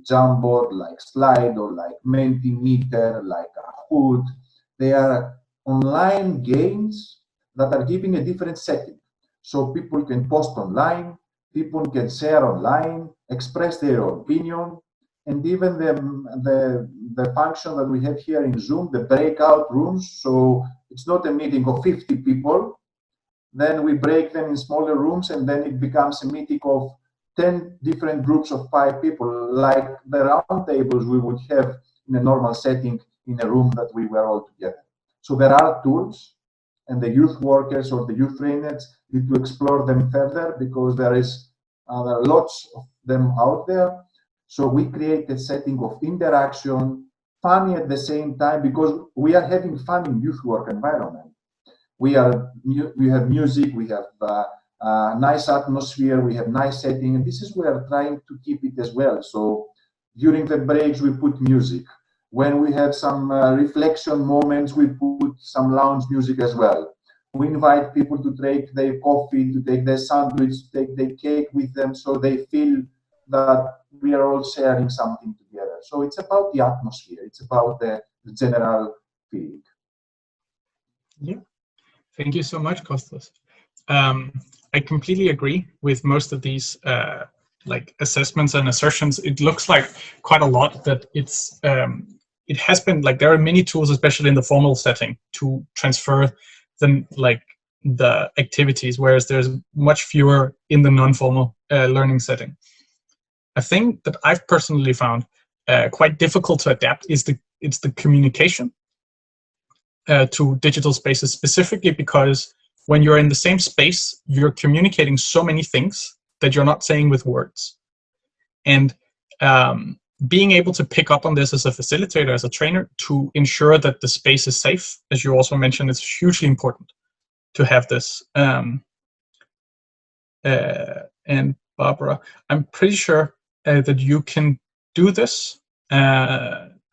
Jamboard, like Slido, like Mentimeter, like Hood. They are online games that are giving a different setting. So people can post online, people can share online, express their opinion, and even the function that we have here in Zoom, the breakout rooms. So it's not a meeting of 50 people. Then we break them in smaller rooms, and then it becomes a meeting of 10 different groups of 5 people, like the round tables we would have in a normal setting in a room that we were all together. So there are tools, and the youth workers or the youth trainers need to explore them further, because there are lots of them out there. So we create a setting of interaction, funny at the same time, because we are having fun in youth work environment. We have music, we have nice atmosphere, we have nice setting, and this is where we're trying to keep it as well. So during the breaks, we put music. When we have some reflection moments, we put some lounge music as well. We invite people to take their coffee, to take their sandwich, to take their cake with them, so they feel that we are all sharing something together. So it's about the atmosphere. It's about the general feeling. Yeah. Thank you so much, Kostas. I completely agree with most of these like assessments and assertions. It looks like quite a lot that it has been like there are many tools, especially in the formal setting, to transfer the activities, whereas there's much fewer in the non-formal learning setting. A thing that I've personally found quite difficult to adapt is the communication to digital spaces, specifically because when you're in the same space, you're communicating so many things that you're not saying with words. And being able to pick up on this as a facilitator, as a trainer, to ensure that the space is safe, as you also mentioned, is hugely important to have this. And Barbara, I'm pretty sure that you can do this.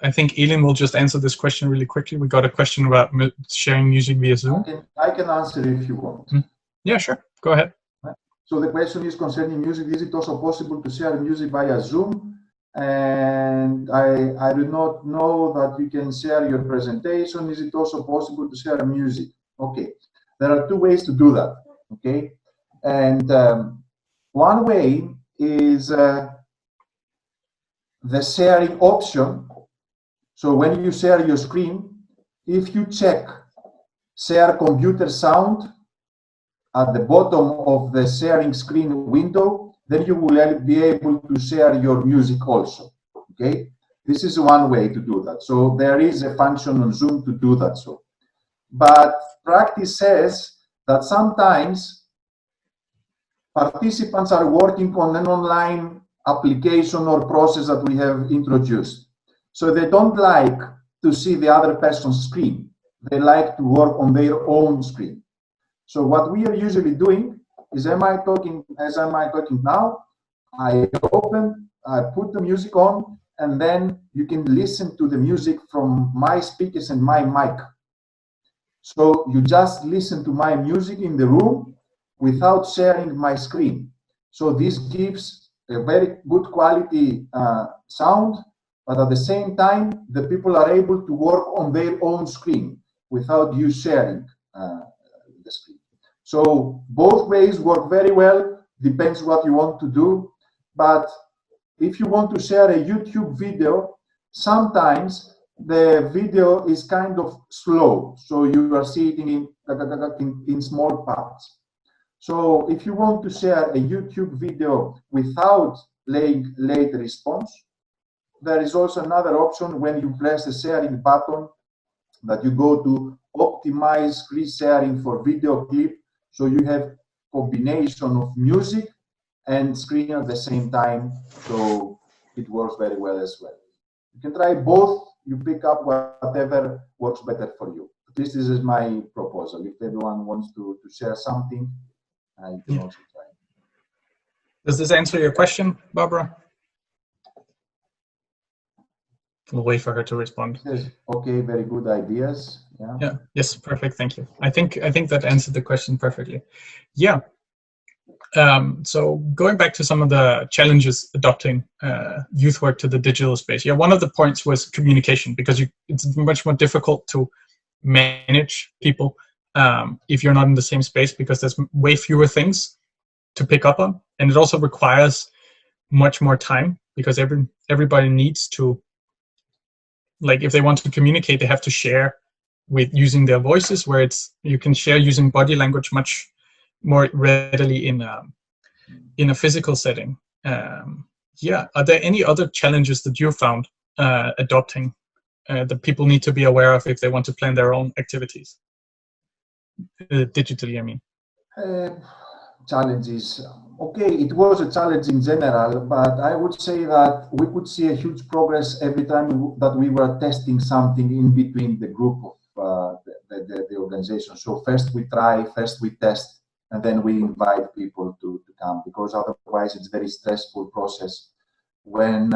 I think Eelin will just answer this question really quickly. We got a question about sharing music via Zoom. I can answer if you want. Yeah, sure. Go ahead. So the question is concerning music. Is it also possible to share music via Zoom? And I do not know that you can share your presentation. Is it also possible to share music? Okay. There are 2 ways to do that. Okay. And one way is the sharing option. So when you share your screen, if you check share computer sound, at the bottom of the sharing screen window, then you will be able to share your music also. Okay, this is one way to do that. So there is a function on Zoom to do that. So, but practice says that sometimes participants are working on an online application or process that we have introduced. So they don't like to see the other person's screen. They like to work on their own screen. So what we are usually doing is, as am I talking now, I put the music on, and then you can listen to the music from my speakers and my mic. So you just listen to my music in the room without sharing my screen. So this gives a very good quality sound, but at the same time, the people are able to work on their own screen without you sharing the screen. So both ways work very well, depends what you want to do. But if you want to share a YouTube video, sometimes the video is kind of slow. So you are seeing in small parts. So if you want to share a YouTube video without laying late response, there is also another option when you press the sharing button that you go to optimize screen sharing for video clip. So you have combination of music and screen at the same time. So it works very well as well. You can try both. You pick up whatever works better for you. At least this is my proposal. If everyone wants to share something, you can also try. Does this answer your question, Barbara? We'll wait for her to respond. Yes. Okay, very good ideas. Yeah. Yes, perfect. Thank you. I think that answered the question perfectly. Yeah. So going back to some of the challenges adopting youth work to the digital space. Yeah, one of the points was communication, because it's much more difficult to manage people if you're not in the same space, because there's way fewer things to pick up on, and it also requires much more time, because everybody needs to, like, if they want to communicate, they have to share with using their voices, where you can share using body language much more readily in a physical setting. Yeah, are there any other challenges that you found adopting that people need to be aware of if they want to plan their own activities digitally? I mean, challenges. Okay, it was a challenge in general, but I would say that we could see a huge progress every time that we were testing something in between the group of the organization. So first we try, first we test, and then we invite people to come, because otherwise it's a very stressful process when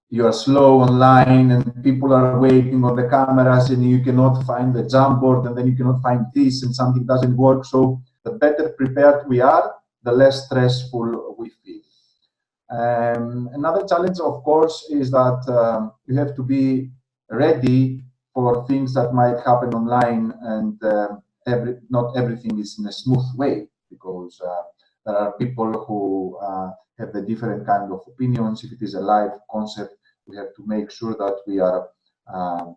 you are slow online and people are waiting on the cameras and you cannot find the Jamboard, and then you cannot find this and something doesn't work. So the better prepared we are, the less stressful we feel. Another challenge, of course, is that you have to be ready for things that might happen online, and not everything is in a smooth way, because there are people who have a different kind of opinions. If it is a live concept, we have to make sure that we are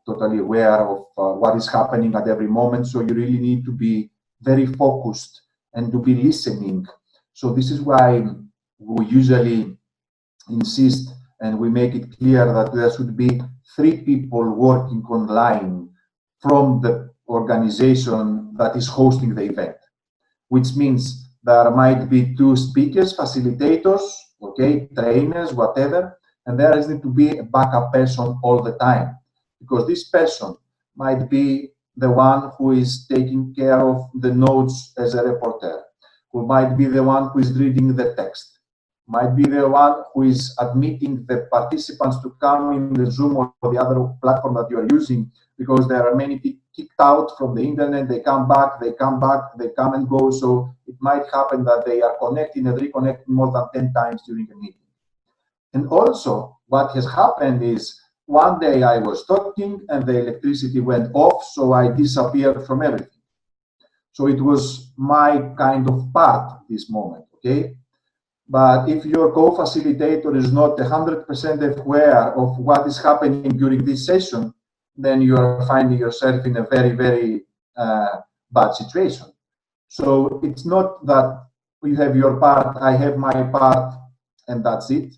totally aware of what is happening at every moment. So you really need to be very focused and to be listening. So this is why we usually insist and we make it clear that there should be 3 people working online from the organization that is hosting the event, which means there might be 2 speakers, facilitators, okay, trainers, whatever, and there is need to be a backup person all the time, because this person might be the one who is taking care of the notes as a reporter, who might be the one who is reading the text, might be the one who is admitting the participants to come in the Zoom or the other platform that you are using, because there are many people kicked out from the internet, they come back, they come and go. So it might happen that they are connecting and reconnecting more than 10 times during a meeting. And also what has happened is, one day I was talking and the electricity went off, so I disappeared from everything. So it was my kind of part this moment, okay? But if your co-facilitator is not 100% aware of what is happening during this session, then you are finding yourself in a very, very bad situation. So it's not that you have your part, I have my part, and that's it.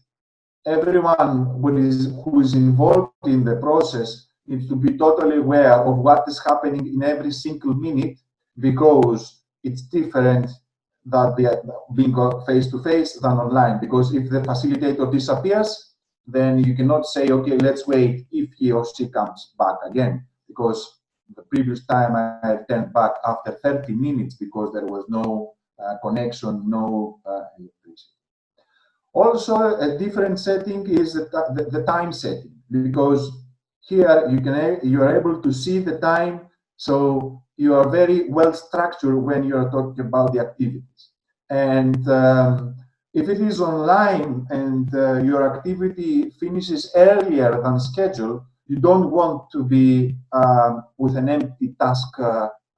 Everyone who is involved in the process needs to be totally aware of what is happening in every single minute, because it's different that they are being face-to-face than online. Because if the facilitator disappears, then you cannot say, okay, let's wait if he or she comes back again, because the previous time I turned back after 30 minutes because there was no connection, no electricity. Also, a different setting is the time setting, because here you are able to see the time, so you are very well structured when you are talking about the activities. And if it is online and your activity finishes earlier than scheduled, you don't want to be with an empty task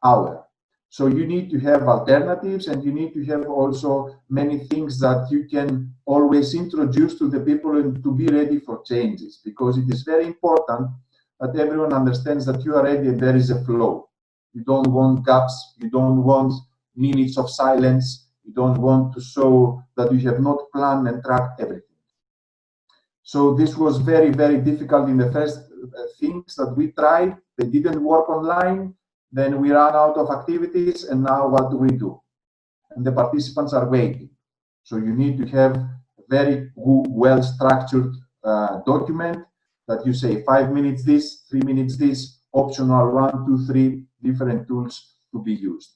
hour. So you need to have alternatives, and you need to have also many things that you can always introduce to the people and to be ready for changes, because it is very important that everyone understands that you are ready and there is a flow. You don't want gaps, you don't want minutes of silence, you don't want to show that you have not planned and tracked everything. So this was very, very difficult in the first things that we tried. They didn't work online. Then we ran out of activities, and now what do? And the participants are waiting. So you need to have a very well-structured document that you say 5 minutes this, 3 minutes this, optional 1, 2, 3 different tools to be used.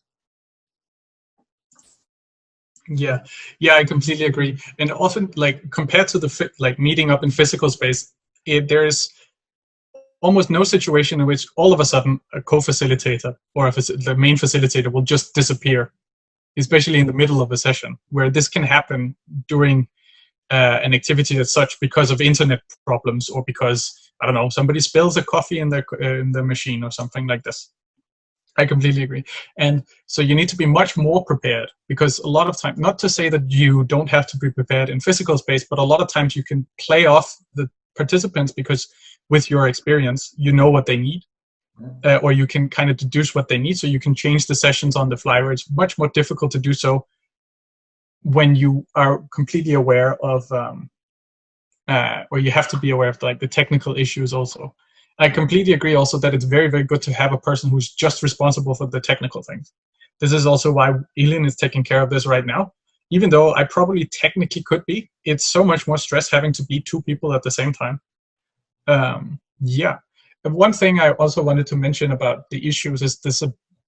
Yeah, I completely agree. And often, like, compared to the meeting up in physical space, there's almost no situation in which all of a sudden a co-facilitator or the main facilitator will just disappear, especially in the middle of a session, where this can happen during an activity as such because of internet problems, or because, I don't know, somebody spills a coffee in the machine or something like this. I completely agree. And so you need to be much more prepared, because a lot of time, not to say that you don't have to be prepared in physical space, but a lot of times you can play off the participants because with your experience, you know what they need, or you can kind of deduce what they need, so you can change the sessions on the fly, where it's much more difficult to do so when you are completely aware of, or you have to be aware of like the technical issues also. I completely agree also that it's very, very good to have a person who's just responsible for the technical things. This is also why Eelin is taking care of this right now. Even though I probably technically could be, it's so much more stress having to be 2 people at the same time. Yeah. And one thing I also wanted to mention about the issues is this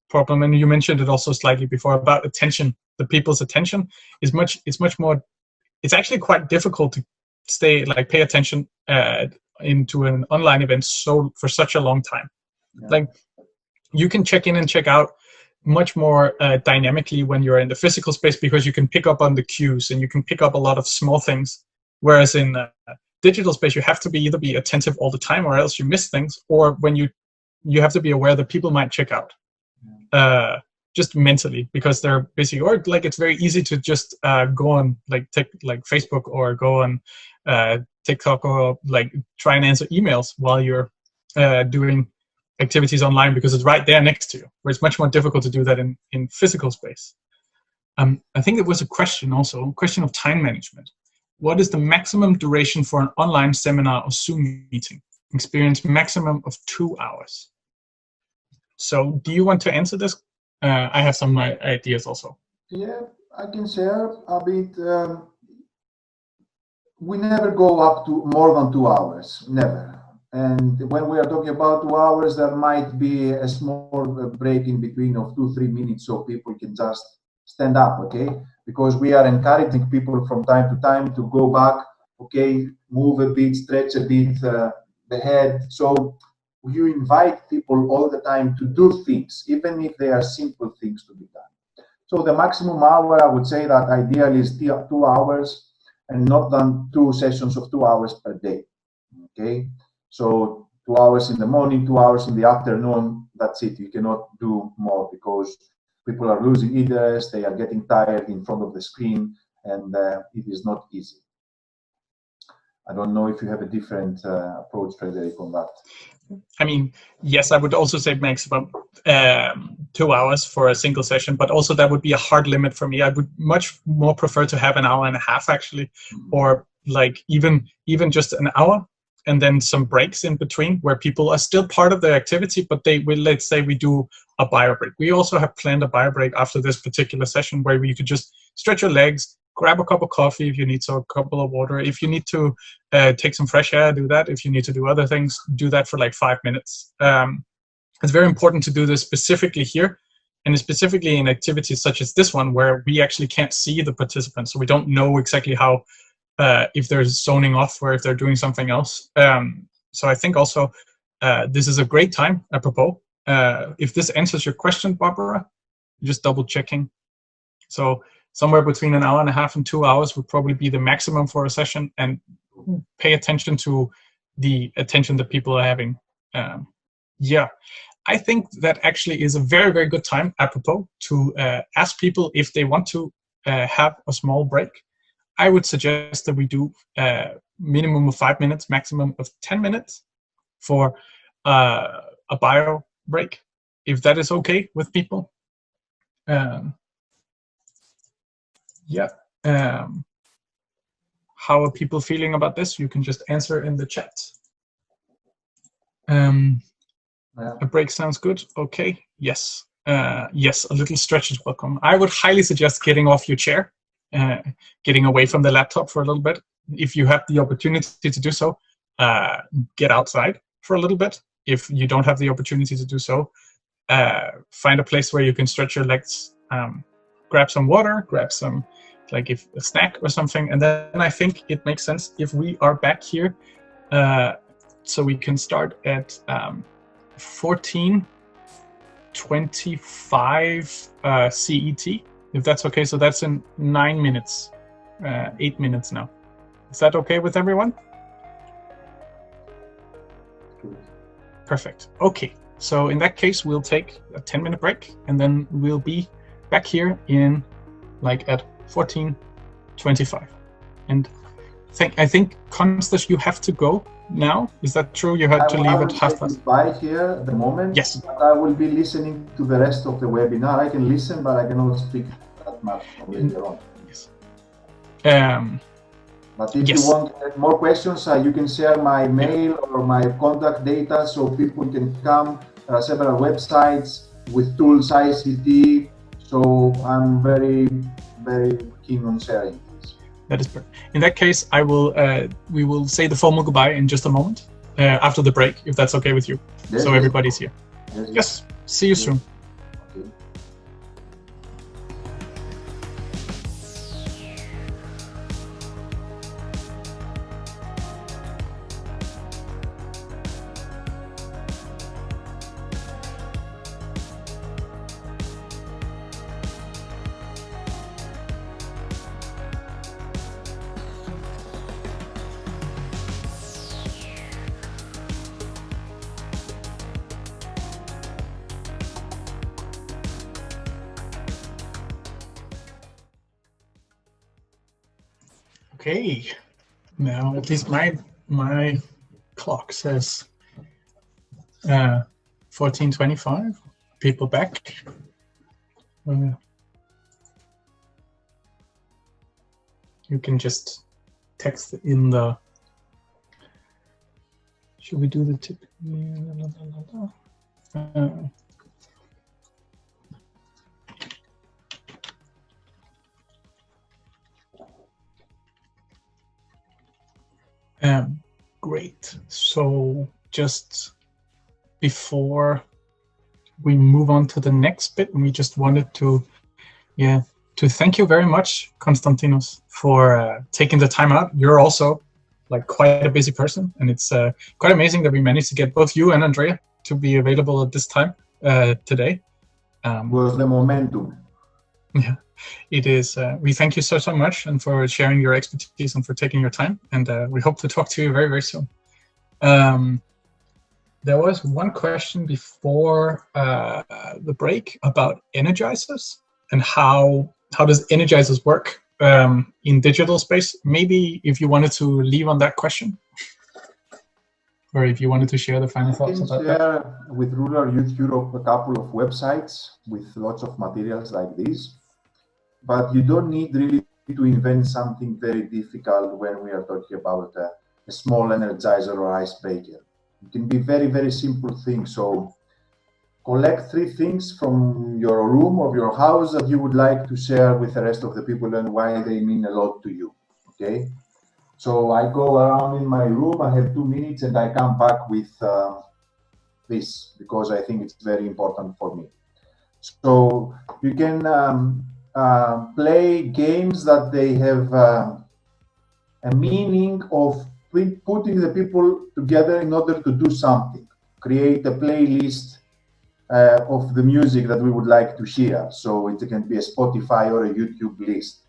problem, and you mentioned it also slightly before, about attention. The people's attention is much more, it's actually quite difficult to pay attention into an online event for such a long time. Yeah. Like, you can check in and check out much more dynamically when you're in the physical space, because you can pick up on the cues and you can pick up a lot of small things, whereas in digital space you have to either be attentive all the time, or else you miss things, or when you have to be aware that people might check out just mentally because they're busy, or like it's very easy to just go on like Facebook, or go on TikTok, or like try and answer emails while you're doing activities online, because it's right there next to you, where it's much more difficult to do that in physical space. I think there was a question of time management. What is the maximum duration for an online seminar or Zoom meeting? Experience maximum of 2 hours. So do you want to answer this? I have some ideas also. Yeah, I can share a bit. We never go up to more than 2 hours, never. And when we are talking about 2 hours, there might be a small break in between of 2-3 minutes, so people can just stand up, okay? Because we are encouraging people from time to time to go back, okay, move a bit, stretch a bit the head. So you invite people all the time to do things, even if they are simple things to be done. So the maximum hour, I would say that ideally is 2 hours, and not than 2 sessions of 2 hours per day, okay? So 2 hours in the morning, 2 hours in the afternoon, that's it. You cannot do more, because people are losing interest, they are getting tired in front of the screen, and it is not easy. I don't know if you have a different approach, Frederik, on that. I mean, yes, I would also say maximum 2 hours for a single session, but also that would be a hard limit for me. I would much more prefer to have an hour and a half actually, or like even just an hour, and then some breaks in between where people are still part of the activity, but they will, let's say we do a bio break. We also have planned a bio break after this particular session where you could just stretch your legs, grab a cup of coffee if you need, so a cup of water. If you need to take some fresh air, do that. If you need to do other things, do that for like 5 minutes. It's very important to do this specifically here, and specifically in activities such as this one where we actually can't see the participants, so we don't know exactly how, if they're zoning off or if they're doing something else. So I think also this is a great time, apropos. If this answers your question, Barbara, just double checking. So somewhere between an hour and a half and 2 hours would probably be the maximum for a session, and pay attention to the attention that people are having. Yeah, I think that actually is a very, very good time, apropos, to ask people if they want to have a small break. I would suggest that we do minimum of 5 minutes, maximum of 10 minutes for a bio break, if that is okay with people. Yeah. How are people feeling about this? You can just answer in the chat. A break sounds good. Okay. Yes. Yes, a little stretch is welcome. I would highly suggest getting off your chair, getting away from the laptop for a little bit. If you have the opportunity to do so, get outside for a little bit. If you don't have the opportunity to do so, find a place where you can stretch your legs, grab some water, grab some, like if a snack or something. And then I think it makes sense if we are back here, so we can start at 14:25 CET, if that's okay. So that's in 9 minutes, 8 minutes now. Is that okay with everyone? Perfect. Okay. So in that case, we'll take a 10-minute break, and then we'll be back here in like at 14:25. And I think Konstantios, you have to go now. Is that true? You had to leave at 1:30. By here at the moment. Yes. But I will be listening to the rest of the webinar. I can listen, but I cannot speak that much later on. Yes. But if you want more questions, you can share my mail or my contact data so people can come. There are several websites with tools, ICT. So I'm very, very keen on sharing this. That is perfect. In that case, I will. We will say the formal goodbye in just a moment after the break, if that's okay with you. Yes, so everybody's here. Yes. Yes. See you soon. Okay. Okay, now at least my clock says 14:25. People back. You can just text in the. Should we do the tip? Great. So just before we move on to the next bit, we just wanted to, to thank you very much, Konstantinos, for taking the time out. You're also like quite a busy person, and it's quite amazing that we managed to get both you and Andreea to be available at this time today. Was the momentum. Yeah. It is. We thank you so much, and for sharing your expertise and for taking your time. And we hope to talk to you very, very soon. There was one question before the break about energizers and how does energizers work. in digital space. Maybe if you wanted to leave on that question, or if you wanted to share the final thoughts about that. I can share with Rural Youth Europe a couple of websites with lots of materials like this, but you don't need really to invent something very difficult when we are talking about a small energizer or icebreaker. It can be very, very simple things. So collect 3 things from your room or your house that you would like to share with the rest of the people and why they mean a lot to you, okay? So I go around in my room, I have 2 minutes, and I come back with this, because I think it's very important for me. So you can play games that they have a meaning of putting the people together in order to do something. Create a playlist of the music that we would like to share. So it can be a Spotify or a YouTube list.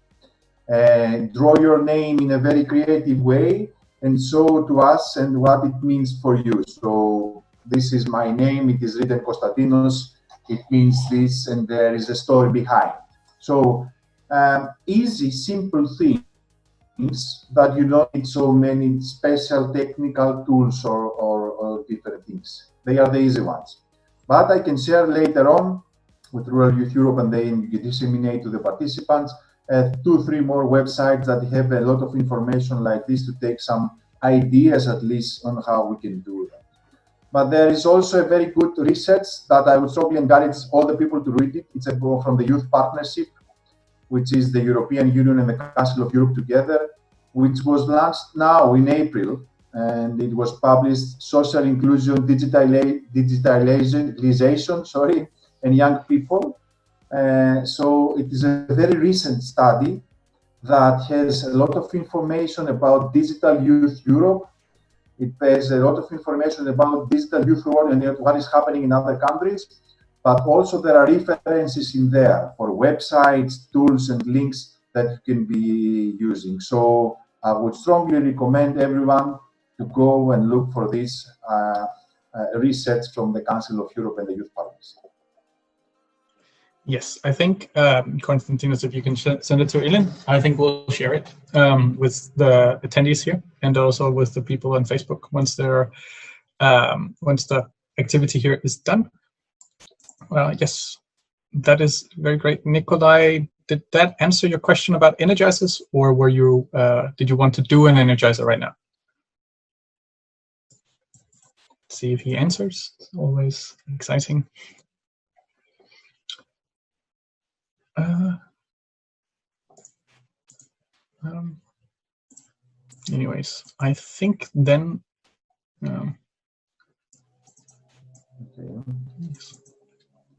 Draw your name in a very creative way and show to us and what it means for you. So this is my name, it is written Konstantinos, it means this, and there is a story behind. So easy, simple things that you don't need so many special technical tools or different things. They are the easy ones. But I can share later on with Rural Youth Europe, and then you disseminate to the participants 2-3 more websites that have a lot of information like this to take some ideas at least on how we can do that. But there is also a very good research that I would strongly encourage all the people to read it. It's from the Youth Partnership, which is the European Union and the Council of Europe together, which was launched now in April, and it was published Social Inclusion, Digitalization, and Young People. So it is a very recent study that has a lot of information about Digital Youth Europe. It has a lot of information about digital youth world and what is happening in other countries, but also there are references in there for websites, tools, and links that you can be using. So I would strongly recommend everyone to go and look for this research from the Council of Europe and the Youth Partners. Yes, I think, Konstantinos, if you can send it to Eelin, I think we'll share it with the attendees here and also with the people on Facebook once the activity here is done. Yes, that is very great. Nikolai, did that answer your question about energizers, or were you did you want to do an energizer right now? Let's see if he answers. It's always exciting. Anyways, I think then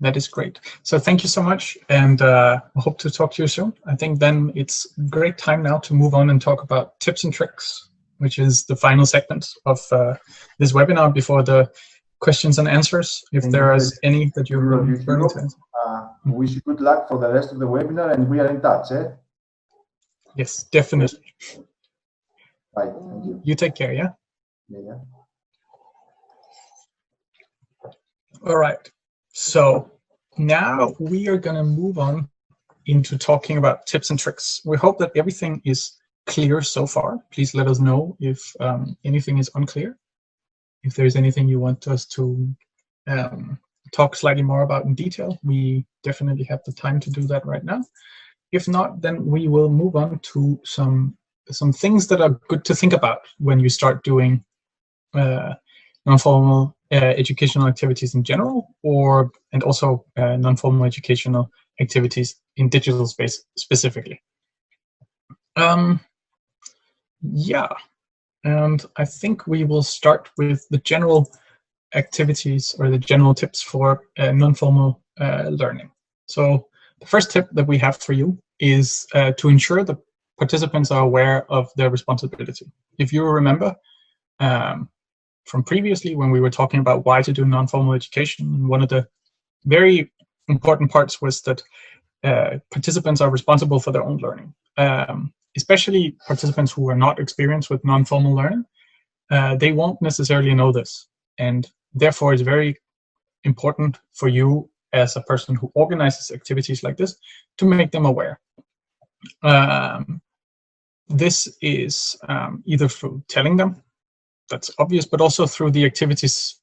that is great. So thank you so much, and I hope to talk to you soon. I think then it's a great time now to move on and talk about tips and tricks, which is the final segment of this webinar before the questions and answers, if there is any that you're referring to. Wish you good luck for the rest of the webinar, and we are in touch. Yes, definitely. Bye. Thank you. You take care, yeah? Yeah. All right. So now we are going to move on into talking about tips and tricks. We hope that everything is clear so far. Please let us know if anything is unclear. If there's anything you want us to talk slightly more about in detail, we definitely have the time to do that right now. If not, then we will move on to some things that are good to think about when you start doing non-formal educational activities in general, and also non-formal educational activities in digital space specifically. Yeah, and I think we will start with the general activities or the general tips for non-formal learning. So the first tip that we have for you is to ensure that participants are aware of their responsibility. If you remember from previously when we were talking about why to do non-formal education, one of the very important parts was that participants are responsible for their own learning, especially participants who are not experienced with non-formal learning. They won't necessarily know this, and therefore it's very important for you as a person who organizes activities like this to make them aware. This is either through telling them, that's obvious, but also through the activities,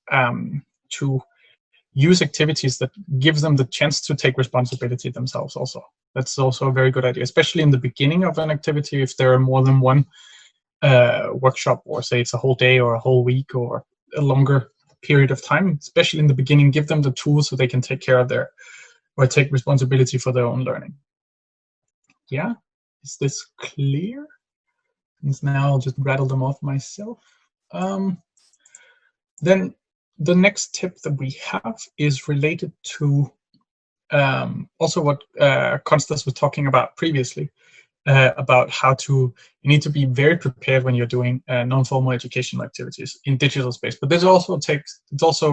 to use activities that gives them the chance to take responsibility themselves also. That's also a very good idea, especially in the beginning of an activity. If there are more than one workshop, or say it's a whole day or a whole week or a longer period of time, especially in the beginning, give them the tools so they can take care of their, or take responsibility for their own learning. Yeah, is this clear? And now I'll just rattle them off myself. Then the next tip that we have is related to also what Konstantios was talking about previously, about how you need to be very prepared when you're doing non-formal educational activities in digital space. But this also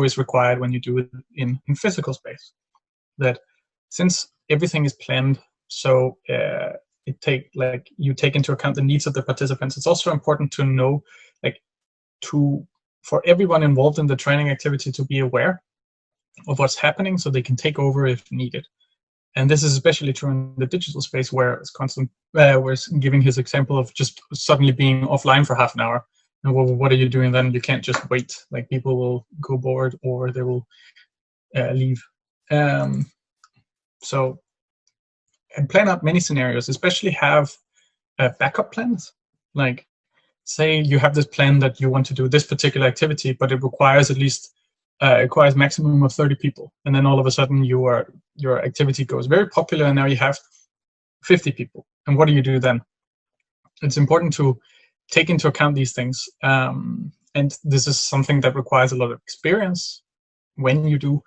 is required when you do it in physical space. That since everything is planned, so you take into account the needs of the participants. It's also important to know, for everyone involved in the training activity to be aware of what's happening, so they can take over if needed. And this is especially true in the digital space, where it's was giving his example of just suddenly being offline for half an hour. And well, what are you doing then? You can't just wait. Like, people will go bored or they will leave. So, and plan out many scenarios, especially have backup plans. Like, say you have this plan that you want to do this particular activity, but it requires at least requires maximum of 30 people, and then all of a sudden your activity goes very popular, and now you have 50 people. And what do you do then? It's important to take into account these things, and this is something that requires a lot of experience when you do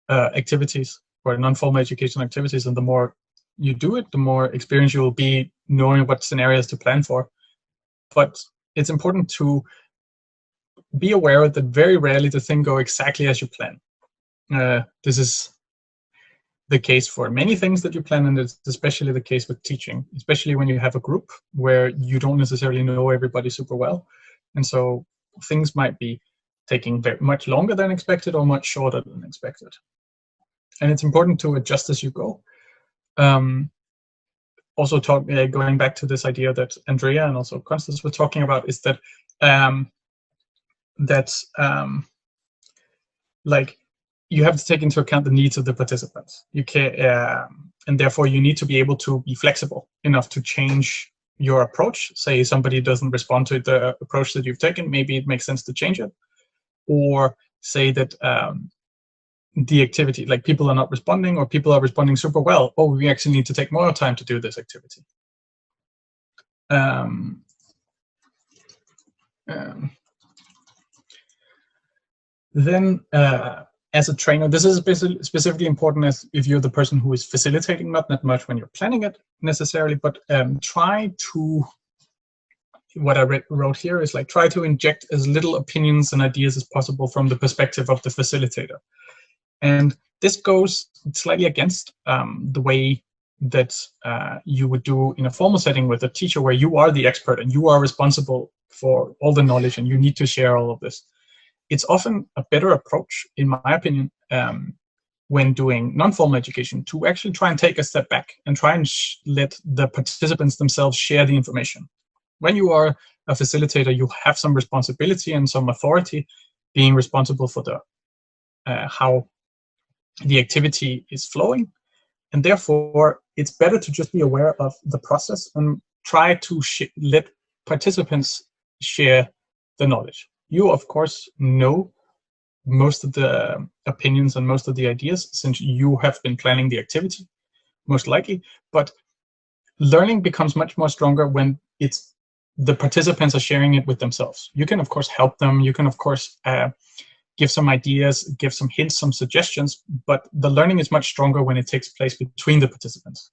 activities or non-formal educational activities. And the more you do it, the more experience you will be knowing what scenarios to plan for. But it's important to be aware that very rarely the thing go exactly as you plan. This is the case for many things that you plan, and it's especially the case with teaching, especially when you have a group where you don't necessarily know everybody super well. And so things might be taking very much longer than expected or much shorter than expected. And it's important to adjust as you go. Also going back to this idea that Andreea and also Konstantios were talking about, is that like, you have to take into account the needs of the participants. You can, and therefore you need to be able to be flexible enough to change your approach. Say somebody doesn't respond to the approach that you've taken, maybe it makes sense to change it. Or say that the activity, like, people are not responding, or people are responding super well. Oh, we actually need to take more time to do this activity. Then, as a trainer, this is specifically important as if you're the person who is facilitating, not that much when you're planning it necessarily, but try to, what I wrote here is like, try to inject as little opinions and ideas as possible from the perspective of the facilitator. And this goes slightly against the way that you would do in a formal setting with a teacher, where you are the expert and you are responsible for all the knowledge and you need to share all of this. It's often a better approach, in my opinion, when doing non-formal education, to actually try and take a step back and try and let the participants themselves share the information. When you are a facilitator, you have some responsibility and some authority, being responsible for the how the activity is flowing, and therefore it's better to just be aware of the process and try to let participants share the knowledge. You, of course, know most of the opinions and most of the ideas, since you have been planning the activity, most likely, but learning becomes much more stronger when it's the participants are sharing it with themselves. You can, of course, help them. You can, of course, give some ideas, give some hints, some suggestions, but the learning is much stronger when it takes place between the participants.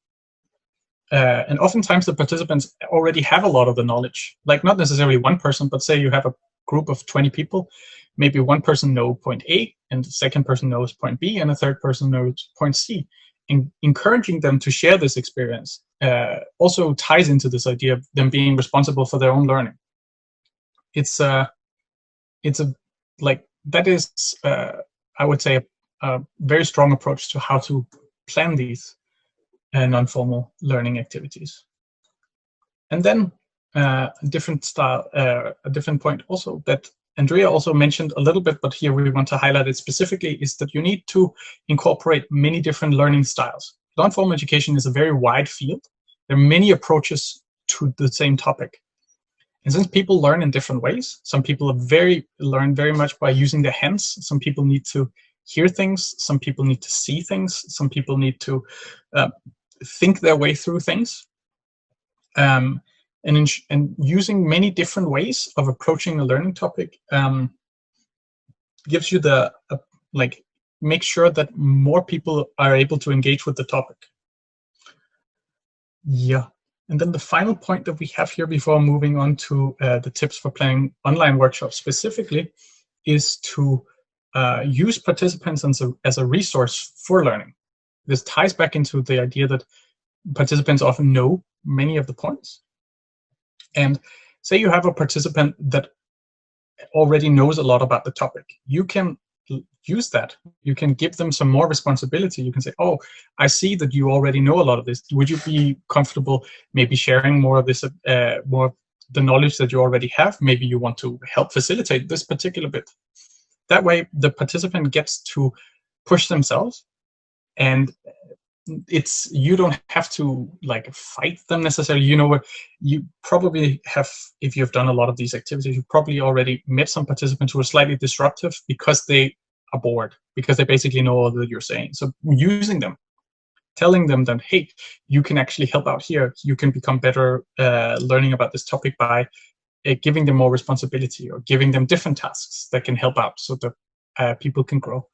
And oftentimes the participants already have a lot of the knowledge, like not necessarily one person, but say you have a group of 20 people, maybe one person knows point A, and the second person knows point B, and a third person knows point C. And encouraging them to share this experience also ties into this idea of them being responsible for their own learning. That is, I would say, a very strong approach to how to plan these non-formal learning activities. And then a different point also that Andreea also mentioned a little bit, but here we want to highlight it specifically, is that you need to incorporate many different learning styles. Non-formal education is a very wide field. There are many approaches to the same topic. And since people learn in different ways, some people learn very much by using their hands. Some people need to hear things. Some people need to see things. Some people need to think their way through things. And using many different ways of approaching a learning topic gives you make sure that more people are able to engage with the topic. Yeah. And then the final point that we have here before moving on to the tips for planning online workshops specifically is to use participants as a resource for learning. This ties back into the idea that participants often know many of the points. And say you have a participant that already knows a lot about the topic. You can use that. You can give them some more responsibility. You can say, oh, I see that you already know a lot of this. Would you be comfortable maybe sharing more of this, more of the knowledge that you already have? Maybe you want to help facilitate this particular bit. That way, the participant gets to push themselves, and you don't have to fight them necessarily. You know, you probably have, if you've done a lot of these activities, you probably already met some participants who are slightly disruptive because they are bored, because they basically know all that you're saying. So using them, telling them that, hey, you can actually help out here. You can become better learning about this topic by giving them more responsibility or giving them different tasks that can help out so that people can grow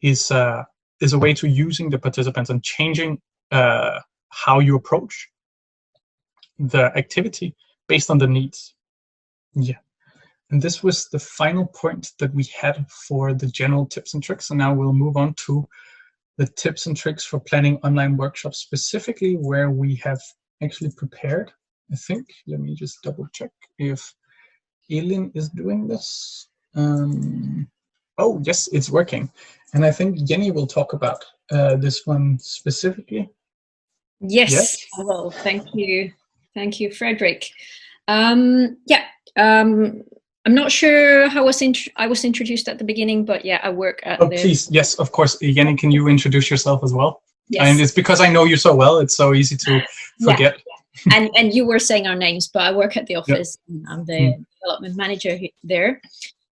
is a way to using the participants and changing how you approach the activity based on the needs. Yeah. And this was the final point that we had for the general tips and tricks. And now we'll move on to the tips and tricks for planning online workshops, specifically where we have actually prepared, I think. Let me just double check if Eelin is doing this. Oh, yes, it's working. And I think Jenni will talk about this one specifically. Yes. Well, thank you. Thank you, Frederik. I'm not sure how I was introduced at the beginning, but yeah, I work at please, yes, of course. Jenni, can you introduce yourself as well? Yes. And it's because I know you so well, it's so easy to forget. Yeah. And you were saying our names, but I work at the office. Yep. And I'm the development manager there.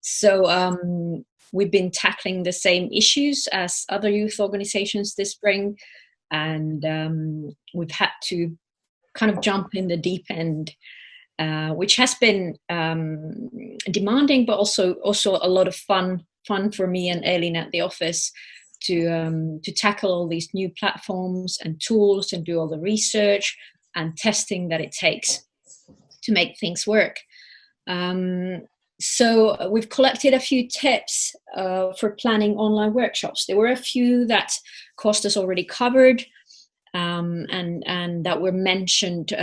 So we've been tackling the same issues as other youth organizations this spring. And we've had to kind of jump in the deep end, which has been demanding, but also a lot of fun for me and Eelin at the office to tackle all these new platforms and tools and do all the research and testing that it takes to make things work. So we've collected a few tips for planning online workshops. There were a few that Kostas already covered and that were mentioned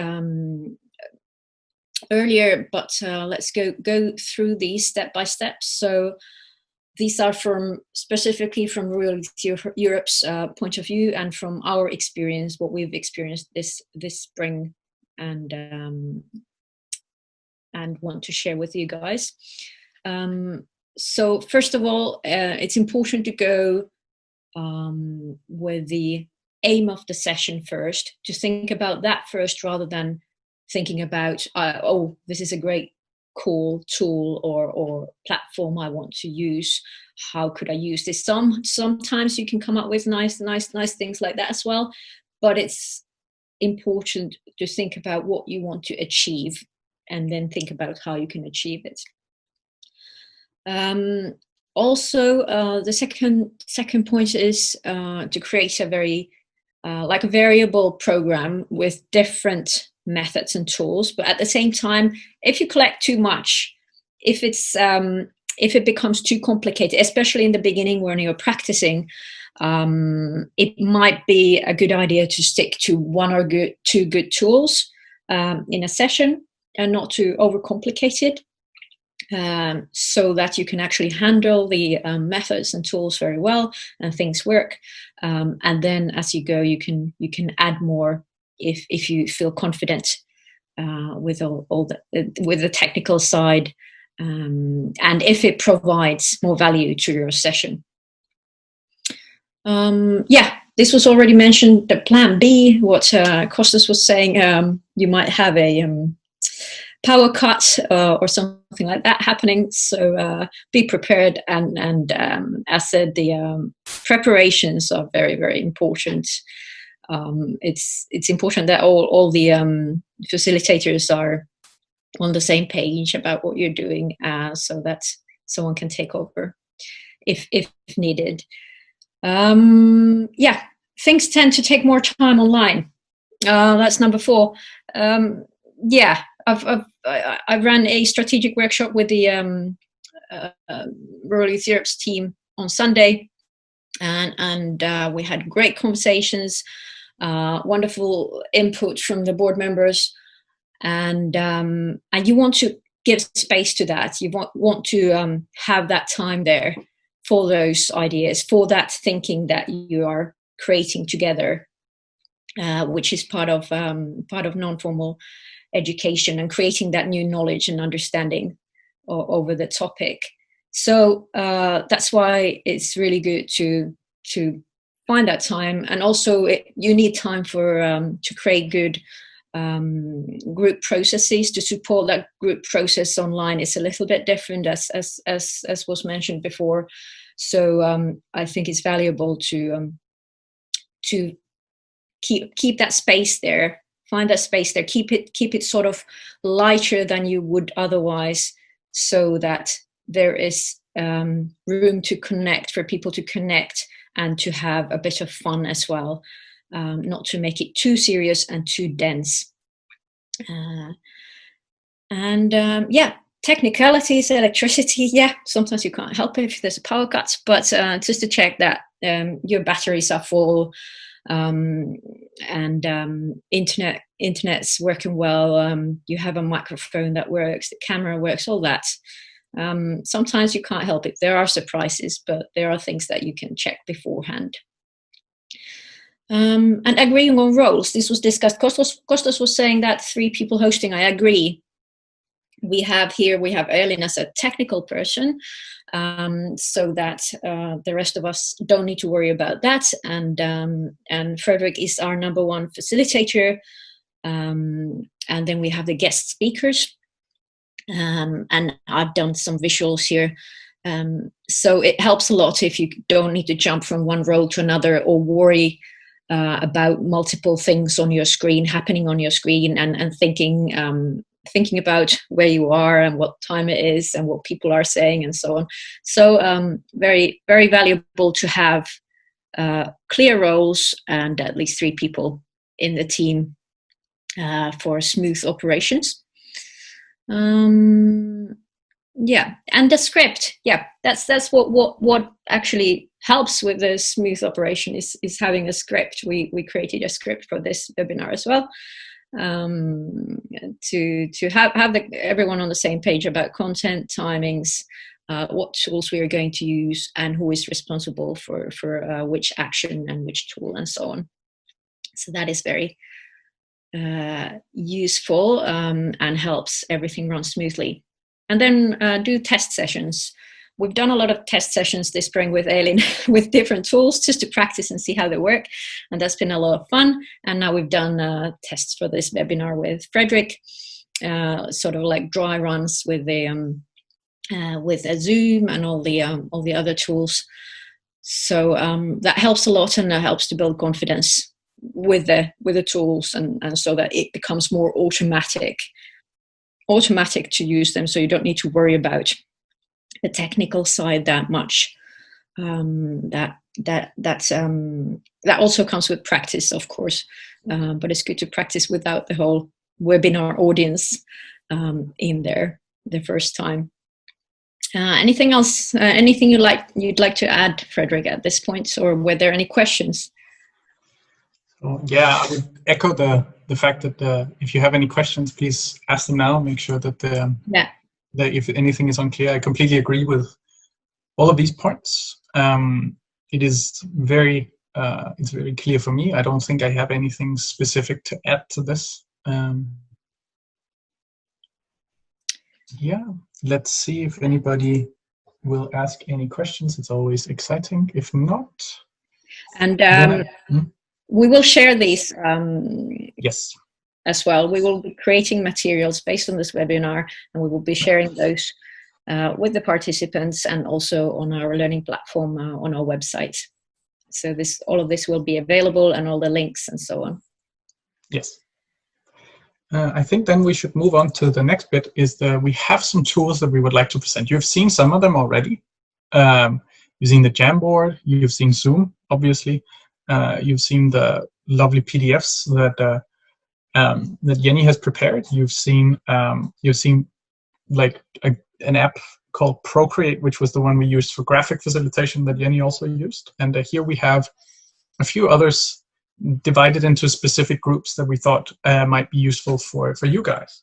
earlier, but let's go through these step by step. So these are specifically from RYEurope's point of view and from our experience, what we've experienced this spring, and want to share with you guys. So first of all, it's important to go with the aim of the session first, to think about that first rather than thinking about, oh, this is a great cool tool or platform I want to use. How could I use this? Sometimes you can come up with nice things like that as well, but it's important to think about what you want to achieve and then think about how you can achieve it. Also, the second point is to create a very like a variable program with different methods and tools, but at the same time, if you collect too much, if it becomes too complicated, especially in the beginning when you're practicing, it might be a good idea to stick to one or two good tools in a session and not to overcomplicate it, so that you can actually handle the methods and tools very well and things work. And then as you go, you can add more if you feel confident with with the technical side, and if it provides more value to your session. This was already mentioned. The plan B, what Kostas was saying, you might have a power cut or something like that happening. So be prepared, and as said, the preparations are very, very important. It's important that all the facilitators are on the same page about what you're doing, so that someone can take over if needed. Things tend to take more time online. That's number 4. I ran a strategic workshop with the RYEurope's team on Sunday, and we had great conversations, wonderful input from the board members, and you want to give space to that. You want to have that time there for those ideas, for that thinking that you are creating together, which is part of non-formal education, and creating that new knowledge and understanding over the topic. So that's why it's really good to find that time, and also you need time for to create good group processes to support that group process online. Is a little bit different, as was mentioned before. So I think it's valuable to keep that space there, find that space there, keep it sort of lighter than you would otherwise, so that there is room to connect, for people to connect and to have a bit of fun as well, not to make it too serious and too dense. Technicalities, electricity, sometimes you can't help it if there's a power cut, but just to check that your batteries are full, and internet's working well, you have a microphone that works, the camera works, all that. Sometimes you can't help it. There are surprises, but there are things that you can check beforehand. And agreeing on roles. This was discussed. Kostas was saying that 3 people hosting. I agree. We have Eelin as a technical person, so that the rest of us don't need to worry about that. And Frederik is our number 1 facilitator. And then we have the guest speakers. And I've done some visuals here. So it helps a lot if you don't need to jump from one role to another, or worry about multiple things on your screen, happening on your screen, and thinking about where you are and what time it is and what people are saying and so on. So very, very valuable to have clear roles and at least 3 people in the team for smooth operations. And the script, that's what actually helps with the smooth operation is having a script. We created a script for this webinar as well, to have everyone on the same page about content, timings, what tools we are going to use, and who is responsible for which action and which tool, and so on. So that is very useful, and helps everything run smoothly. And then do test sessions. We've done a lot of test sessions this spring with Eelin with different tools, just to practice and see how they work. And that's been a lot of fun. And now we've done tests for this webinar with Frederik, sort of like dry runs with a Zoom and all the other tools. So that helps a lot, and that helps to build confidence with the tools, and so that it becomes more automatic to use them, so you don't need to worry about the technical side that much. That also comes with practice, of course, but it's good to practice without the whole webinar audience in there the first time. Anything else? Anything you'd like to add, Frederik, at this point, or were there any questions? I would echo the fact that if you have any questions, please ask them now. Make sure that that if anything is unclear, I completely agree with all of these points. It is very clear for me. I don't think I have anything specific to add to this. Yeah, let's see if anybody will ask any questions. It's always exciting. If not, and we will share these yes, as well. We will be creating materials based on this webinar, and we will be sharing those with the participants and also on our learning platform on our website. So all of this will be available, and all the links and so on. Yes. I think then we should move on to the next bit. We have some tools that we would like to present. You've seen some of them already. You've seen the Jamboard. You've seen Zoom, obviously. You've seen the lovely PDFs that Jenni has prepared. You've seen like an app called Procreate, which was the one we used for graphic facilitation that Jenni also used. And here we have a few others divided into specific groups that we thought might be useful for you guys.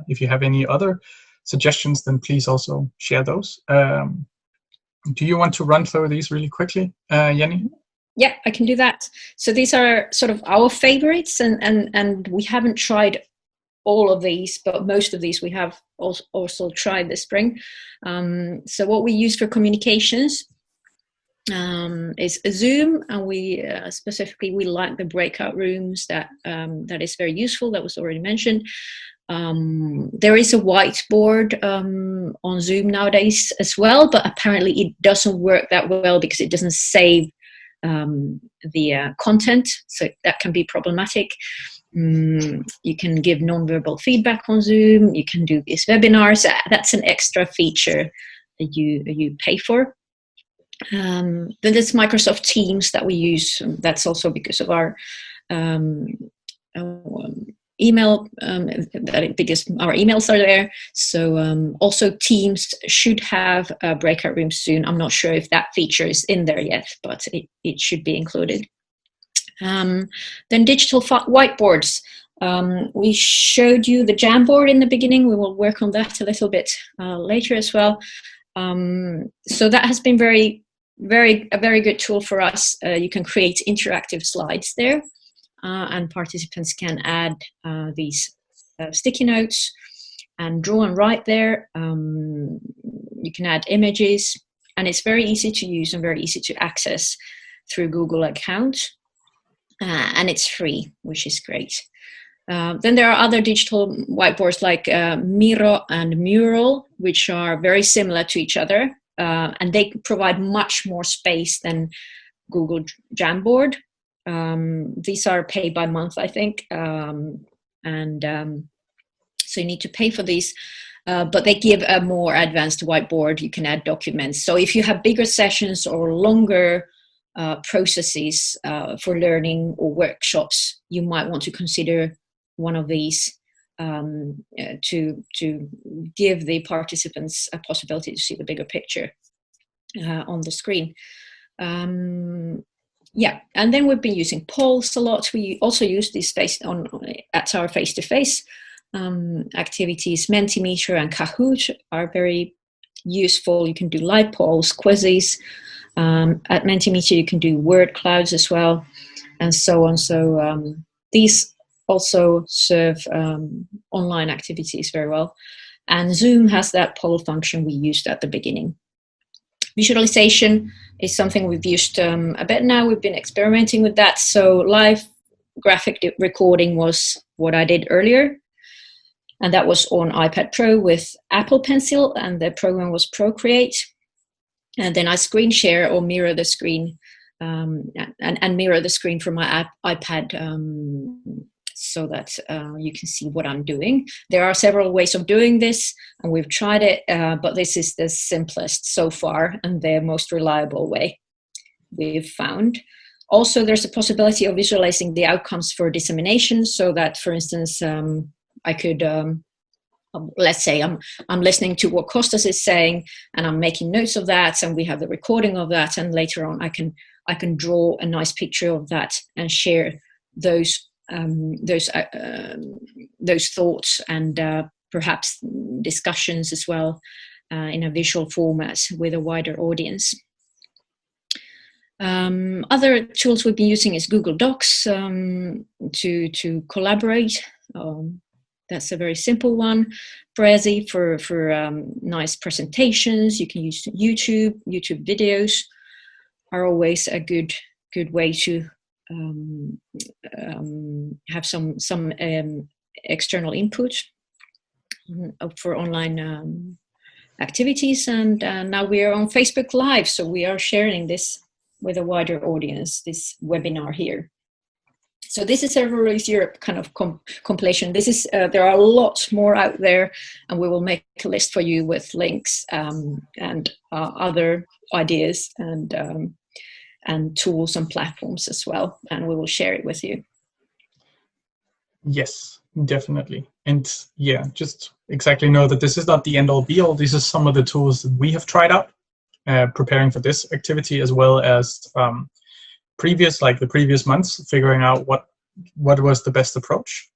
If you have any other suggestions, then please also share those. Do you want to run through these really quickly, Jenni? Yeah, I can do that. So these are sort of our favorites, and we haven't tried all of these, but most of these we have also tried this spring. So what we use for communications is Zoom, and we specifically we like the breakout rooms. That is very useful. That was already mentioned. There is a whiteboard on Zoom nowadays as well, but apparently it doesn't work that well because it doesn't save the content, so that can be problematic. You can give non-verbal feedback on Zoom. You can do these webinars. That's an extra feature that you pay for. Then there's Microsoft Teams that we use. That's also because of our email, because our emails are there. So also Teams should have breakout rooms soon. I'm not sure if that feature is in there yet, but it should be included. Then digital whiteboards. We showed you the Jamboard in the beginning. We will work on that a little bit later as well. So that has been a very good tool for us. You can create interactive slides there, and participants can add these sticky notes and draw and write there. You can add images, and it's very easy to use and very easy to access through Google account, and it's free, which is great. Then there are other digital whiteboards like Miro and Mural, which are very similar to each other, and they provide much more space than Google Jamboard. These are paid by month, I think, so you need to pay for these, but they give a more advanced whiteboard. You can add documents. So if you have bigger sessions or longer processes for learning or workshops, you might want to consider one of these to give the participants a possibility to see the bigger picture on the screen. Yeah, and then we've been using polls a lot. We also use this at our face-to-face activities. Mentimeter and Kahoot are very useful. You can do live polls, quizzes. At Mentimeter, you can do word clouds as well, and so on. So these also serve online activities very well. And Zoom has that poll function we used at the beginning. Visualization is something we've used a bit now. We've been experimenting with that. So live graphic recording was what I did earlier. And that was on iPad Pro with Apple Pencil, and the program was Procreate. And then I screen share or mirror the screen and mirror the screen from my iPad so that you can see what I'm doing. There are several ways of doing this, and we've tried it, but this is the simplest so far and the most reliable way we've found. Also, there's a possibility of visualizing the outcomes for dissemination, so that, for instance, I could, let's say I'm listening to what Kostas is saying, and I'm making notes of that, and we have the recording of that, and later on I can draw a nice picture of that and share those thoughts and perhaps discussions as well in a visual format with a wider audience. Other tools we've been using is Google Docs to collaborate. That's a very simple one. Prezi for nice presentations. You can use YouTube. YouTube videos are always a good way to have some external input for online activities. And now we are on Facebook Live, so we are sharing this with a wider audience, this webinar here. So this is a RYEurope kind of compilation. This is there are lots more out there, and we will make a list for you with links and other ideas and tools and platforms as well, and we will share it with you. Yes, definitely. And yeah, just exactly know that this is not the end all be all. These are some of the tools that we have tried out preparing for this activity, as well as the previous months, figuring out what was the best approach.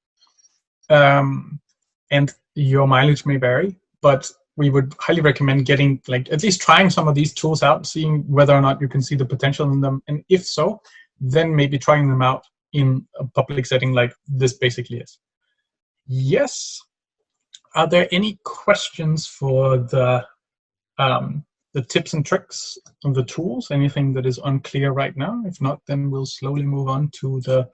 And your mileage may vary, but we would highly recommend getting, at least trying some of these tools out, seeing whether or not you can see the potential in them. And if so, then maybe trying them out in a public setting like this basically is. Yes. Are there any questions for the tips and tricks of the tools? Anything that is unclear right now? If not, then we'll slowly move on to the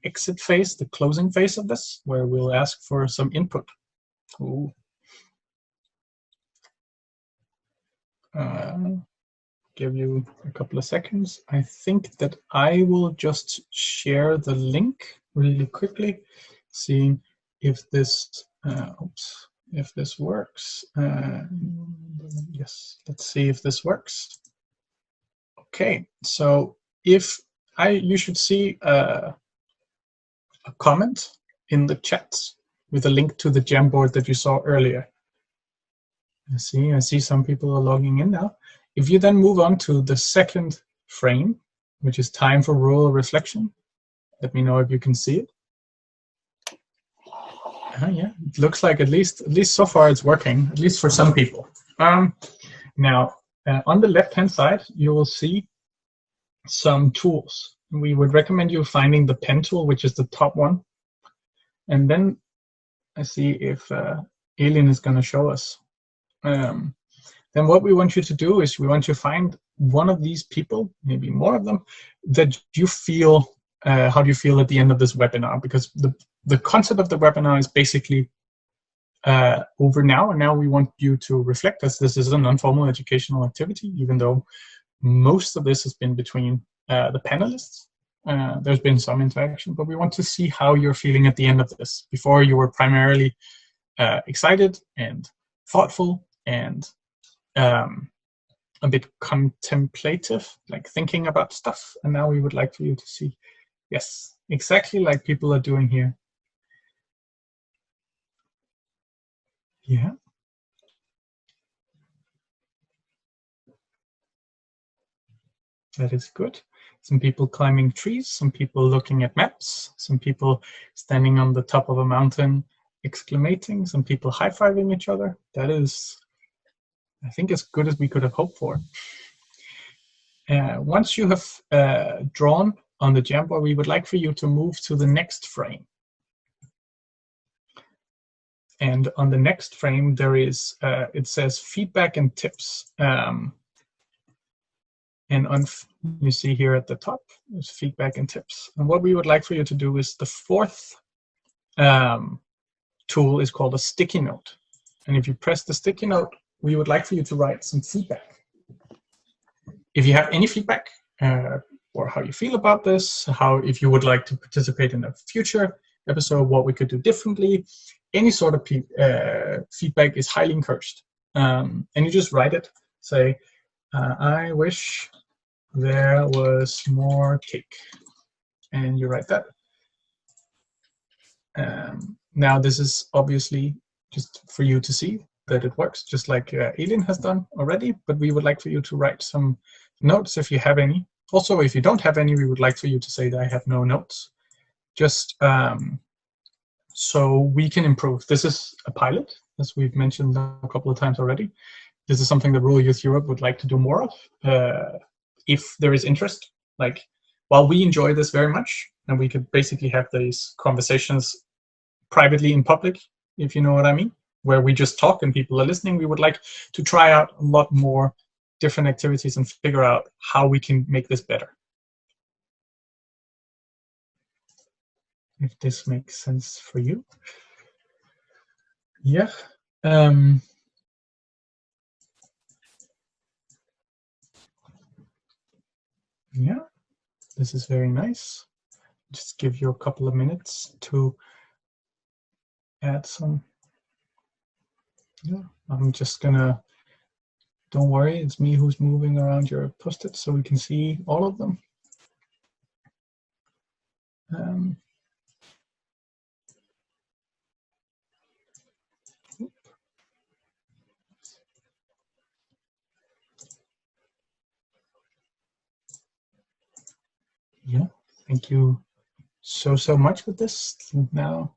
exit phase, the closing phase of this, where we'll ask for some input. Ooh. Give you a couple of seconds. I think that I will just share the link really quickly, seeing if this if this works. Yes, let's see if this works. Okay, so you should see a comment in the chat with a link to the Jamboard that you saw earlier. I see some people are logging in now. If you then move on to the second frame, which is time for rural reflection, let me know if you can see it. Yeah, it looks like at least so far it's working, at least for some people. Now, on the left-hand side, you will see some tools. We would recommend you finding the pen tool, which is the top one. And then I see if Eelin is going to show us. Then what we want you to do is we want you to find one of these people, maybe more of them, that you feel, how do you feel at the end of this webinar? Because the concept of the webinar is basically over now, and now we want you to reflect, as this is a non-formal educational activity, even though most of this has been between the panelists. There's been some interaction, but we want to see how you're feeling at the end of this. Before, you were primarily excited and thoughtful and a bit contemplative, like thinking about stuff. And now we would like for you to see, yes, exactly like people are doing here. Yeah. That is good. Some people climbing trees, some people looking at maps, some people standing on the top of a mountain exclamating, some people high-fiving each other. That is, I think, as good as we could have hoped for. Once you have drawn on the Jamboard, we would like for you to move to the next frame. And on the next frame, there is, it says feedback and tips. And you see here at the top, there's feedback and tips. And what we would like for you to do is the fourth tool is called a sticky note. And if you press the sticky note, we would like for you to write some feedback. If you have any feedback or how you feel about this, if you would like to participate in a future episode, what we could do differently, any sort of feedback is highly encouraged. And you just write it, say, I wish there was more cake. And you write that. Now this is obviously just for you to see that it works, just like Eelin has done already, but we would like for you to write some notes if you have any. Also, if you don't have any, we would like for you to say that I have no notes, just so we can improve. This is a pilot, as we've mentioned a couple of times already. This is something that RYEurope would like to do more of, if there is interest. Like, while we enjoy this very much, and we could basically have these conversations privately in public, if you know what I mean, where we just talk and people are listening. We would like to try out a lot more different activities and figure out how we can make this better. If this makes sense for you. Yeah. Yeah, this is very nice. Just give you a couple of minutes to add some. Yeah, I'm just gonna, don't worry, it's me who's moving around your post-its so we can see all of them. Yeah, thank you so much with this. Now,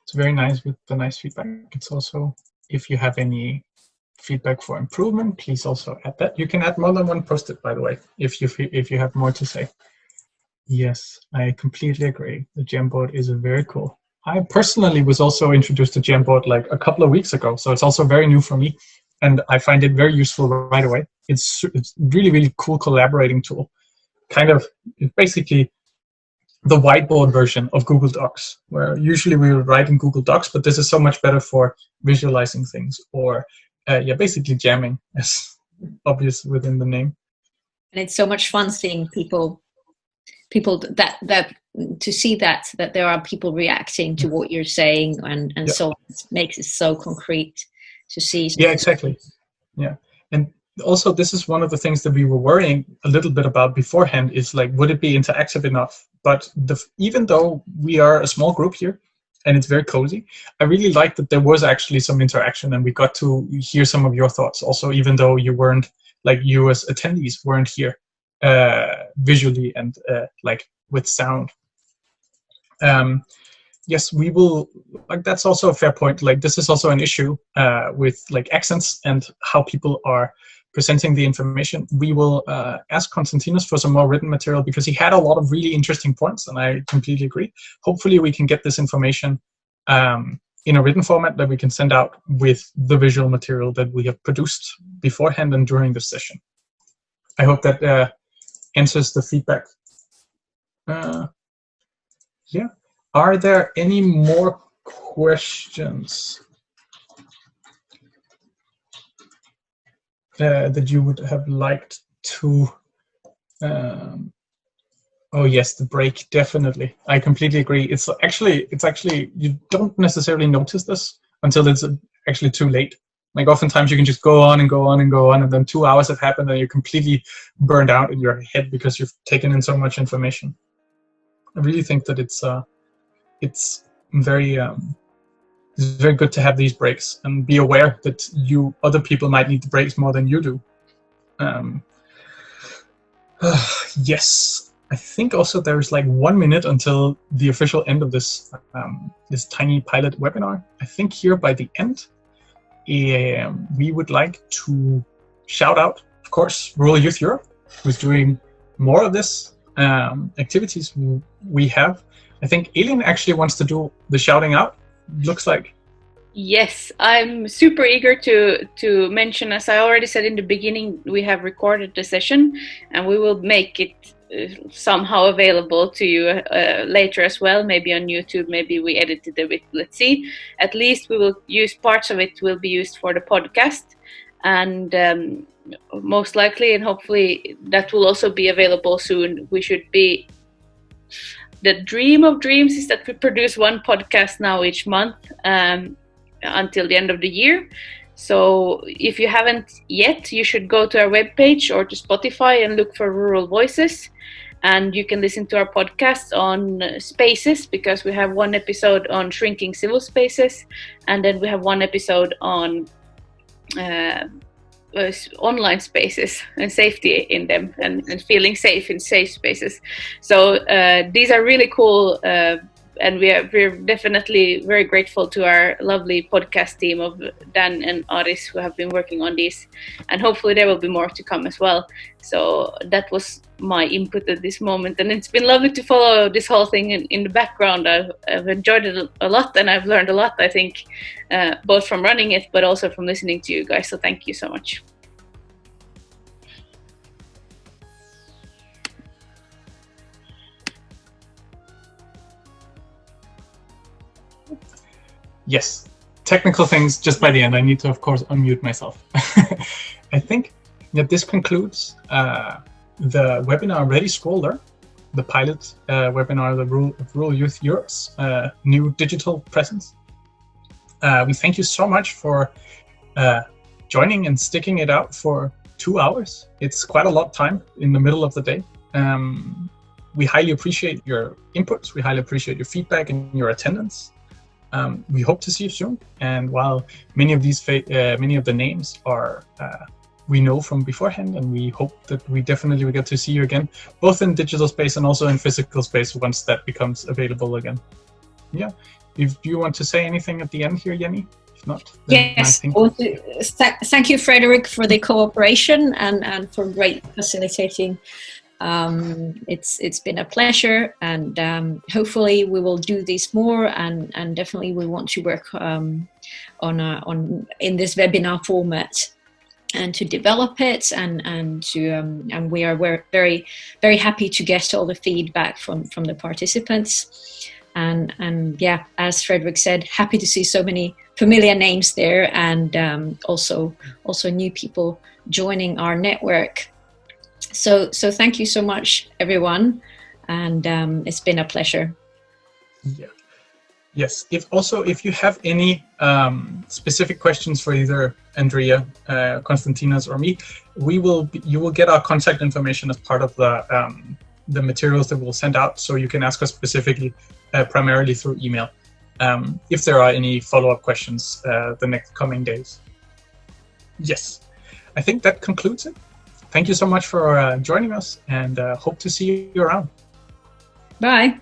it's very nice with the nice feedback. It's also, if you have any feedback for improvement, please also add that. You can add more than one post-it, by the way, if you have more to say. Yes, I completely agree. The Jamboard is very cool. I personally was also introduced to Jamboard like a couple of weeks ago, so it's also very new for me, and I find it very useful right away. It's really, really cool collaborating tool. Kind of basically the whiteboard version of Google Docs, where usually we would write in Google Docs, but this is so much better for visualizing things, or basically jamming, as obvious within the name. And it's so much fun seeing people that to see that there are people reacting to what you're saying, and so it makes it so concrete to see. Yeah, exactly. Yeah, and also this is one of the things that we were worrying a little bit about beforehand, is like, would it be interactive enough? But even though we are a small group here and it's very cozy, I really liked that there was actually some interaction and we got to hear some of your thoughts also, even though you weren't, like, you as attendees weren't here visually and like with sound. Yes, we will, like, that's also a fair point. Like, this is also an issue with like accents and how people are presenting the information. We will ask Konstantinos for some more written material because he had a lot of really interesting points, and I completely agree. Hopefully we can get this information in a written format that we can send out with the visual material that we have produced beforehand and during the session. I hope that answers the feedback. Yeah. Are there any more questions that you would have liked to? Oh yes, the break, definitely. I completely agree. It's actually you don't necessarily notice this until it's actually too late. Like, oftentimes you can just go on and go on and go on, and then 2 hours have happened and you're completely burned out in your head because you've taken in so much information. I really think that it's very good to have these breaks and be aware that other people might need the breaks more than you do. Yes, I think also there's like 1 minute until the official end of this this tiny pilot webinar. I think here by the end, we would like to shout out, of course, Rural Youth Europe, who's doing more of this activities we have. I think Eelin actually wants to do the shouting out, looks like. Yes, I'm super eager to mention, as I already said in the beginning, we have recorded the session and we will make it somehow available to you later as well, maybe on YouTube, maybe we edited a bit, let's see. At least we will use parts of it will be used for the podcast, and most likely and hopefully that will also be available soon. We should be, the dream of dreams is that we produce one podcast now each month until the end of the year. So if you haven't yet, you should go to our webpage or to Spotify and look for Rural Voices. And you can listen to our podcast on Spaces, because we have one episode on shrinking civil spaces. And then we have one episode on online spaces and safety in them, and feeling safe in safe spaces. So these are really cool and we're definitely very grateful to our lovely podcast team of Dan and Aris who have been working on these, and hopefully there will be more to come as well. So that was my input at this moment, and it's been lovely to follow this whole thing in the background. I've enjoyed it a lot, and I've learned a lot, I think, both from running it but also from listening to you guys, so thank you so much. Yes, technical things just by the end. I need to, of course, unmute myself. I think that this concludes the webinar Ready Scroller, the pilot webinar, the Rural Youth Europe's new digital presence. We thank you so much for joining and sticking it out for 2 hours. It's quite a lot of time in the middle of the day. We highly appreciate your inputs. We highly appreciate your feedback and your attendance. We hope to see you soon. And while many of the names are we know from beforehand, and we hope that we definitely will get to see you again, both in digital space and also in physical space once that becomes available again. Yeah. If you want to say anything at the end here, Jenni? If not, yes. Thank you, Frederik, for the cooperation and for great facilitating. It's been a pleasure, and hopefully we will do this more, and definitely we want to work in this webinar format and to develop it, and we are very, very happy to get all the feedback from the participants, and yeah, as Frederik said, happy to see so many familiar names there, and also new people joining our network. So thank you so much, everyone, and it's been a pleasure. Yeah. Yes. If you have any specific questions for either Andreea, Konstantinos, or me, you will get our contact information as part of the materials that we'll send out, so you can ask us specifically, primarily through email, if there are any follow-up questions the next coming days. Yes, I think that concludes it. Thank you so much for joining us, and hope to see you around. Bye.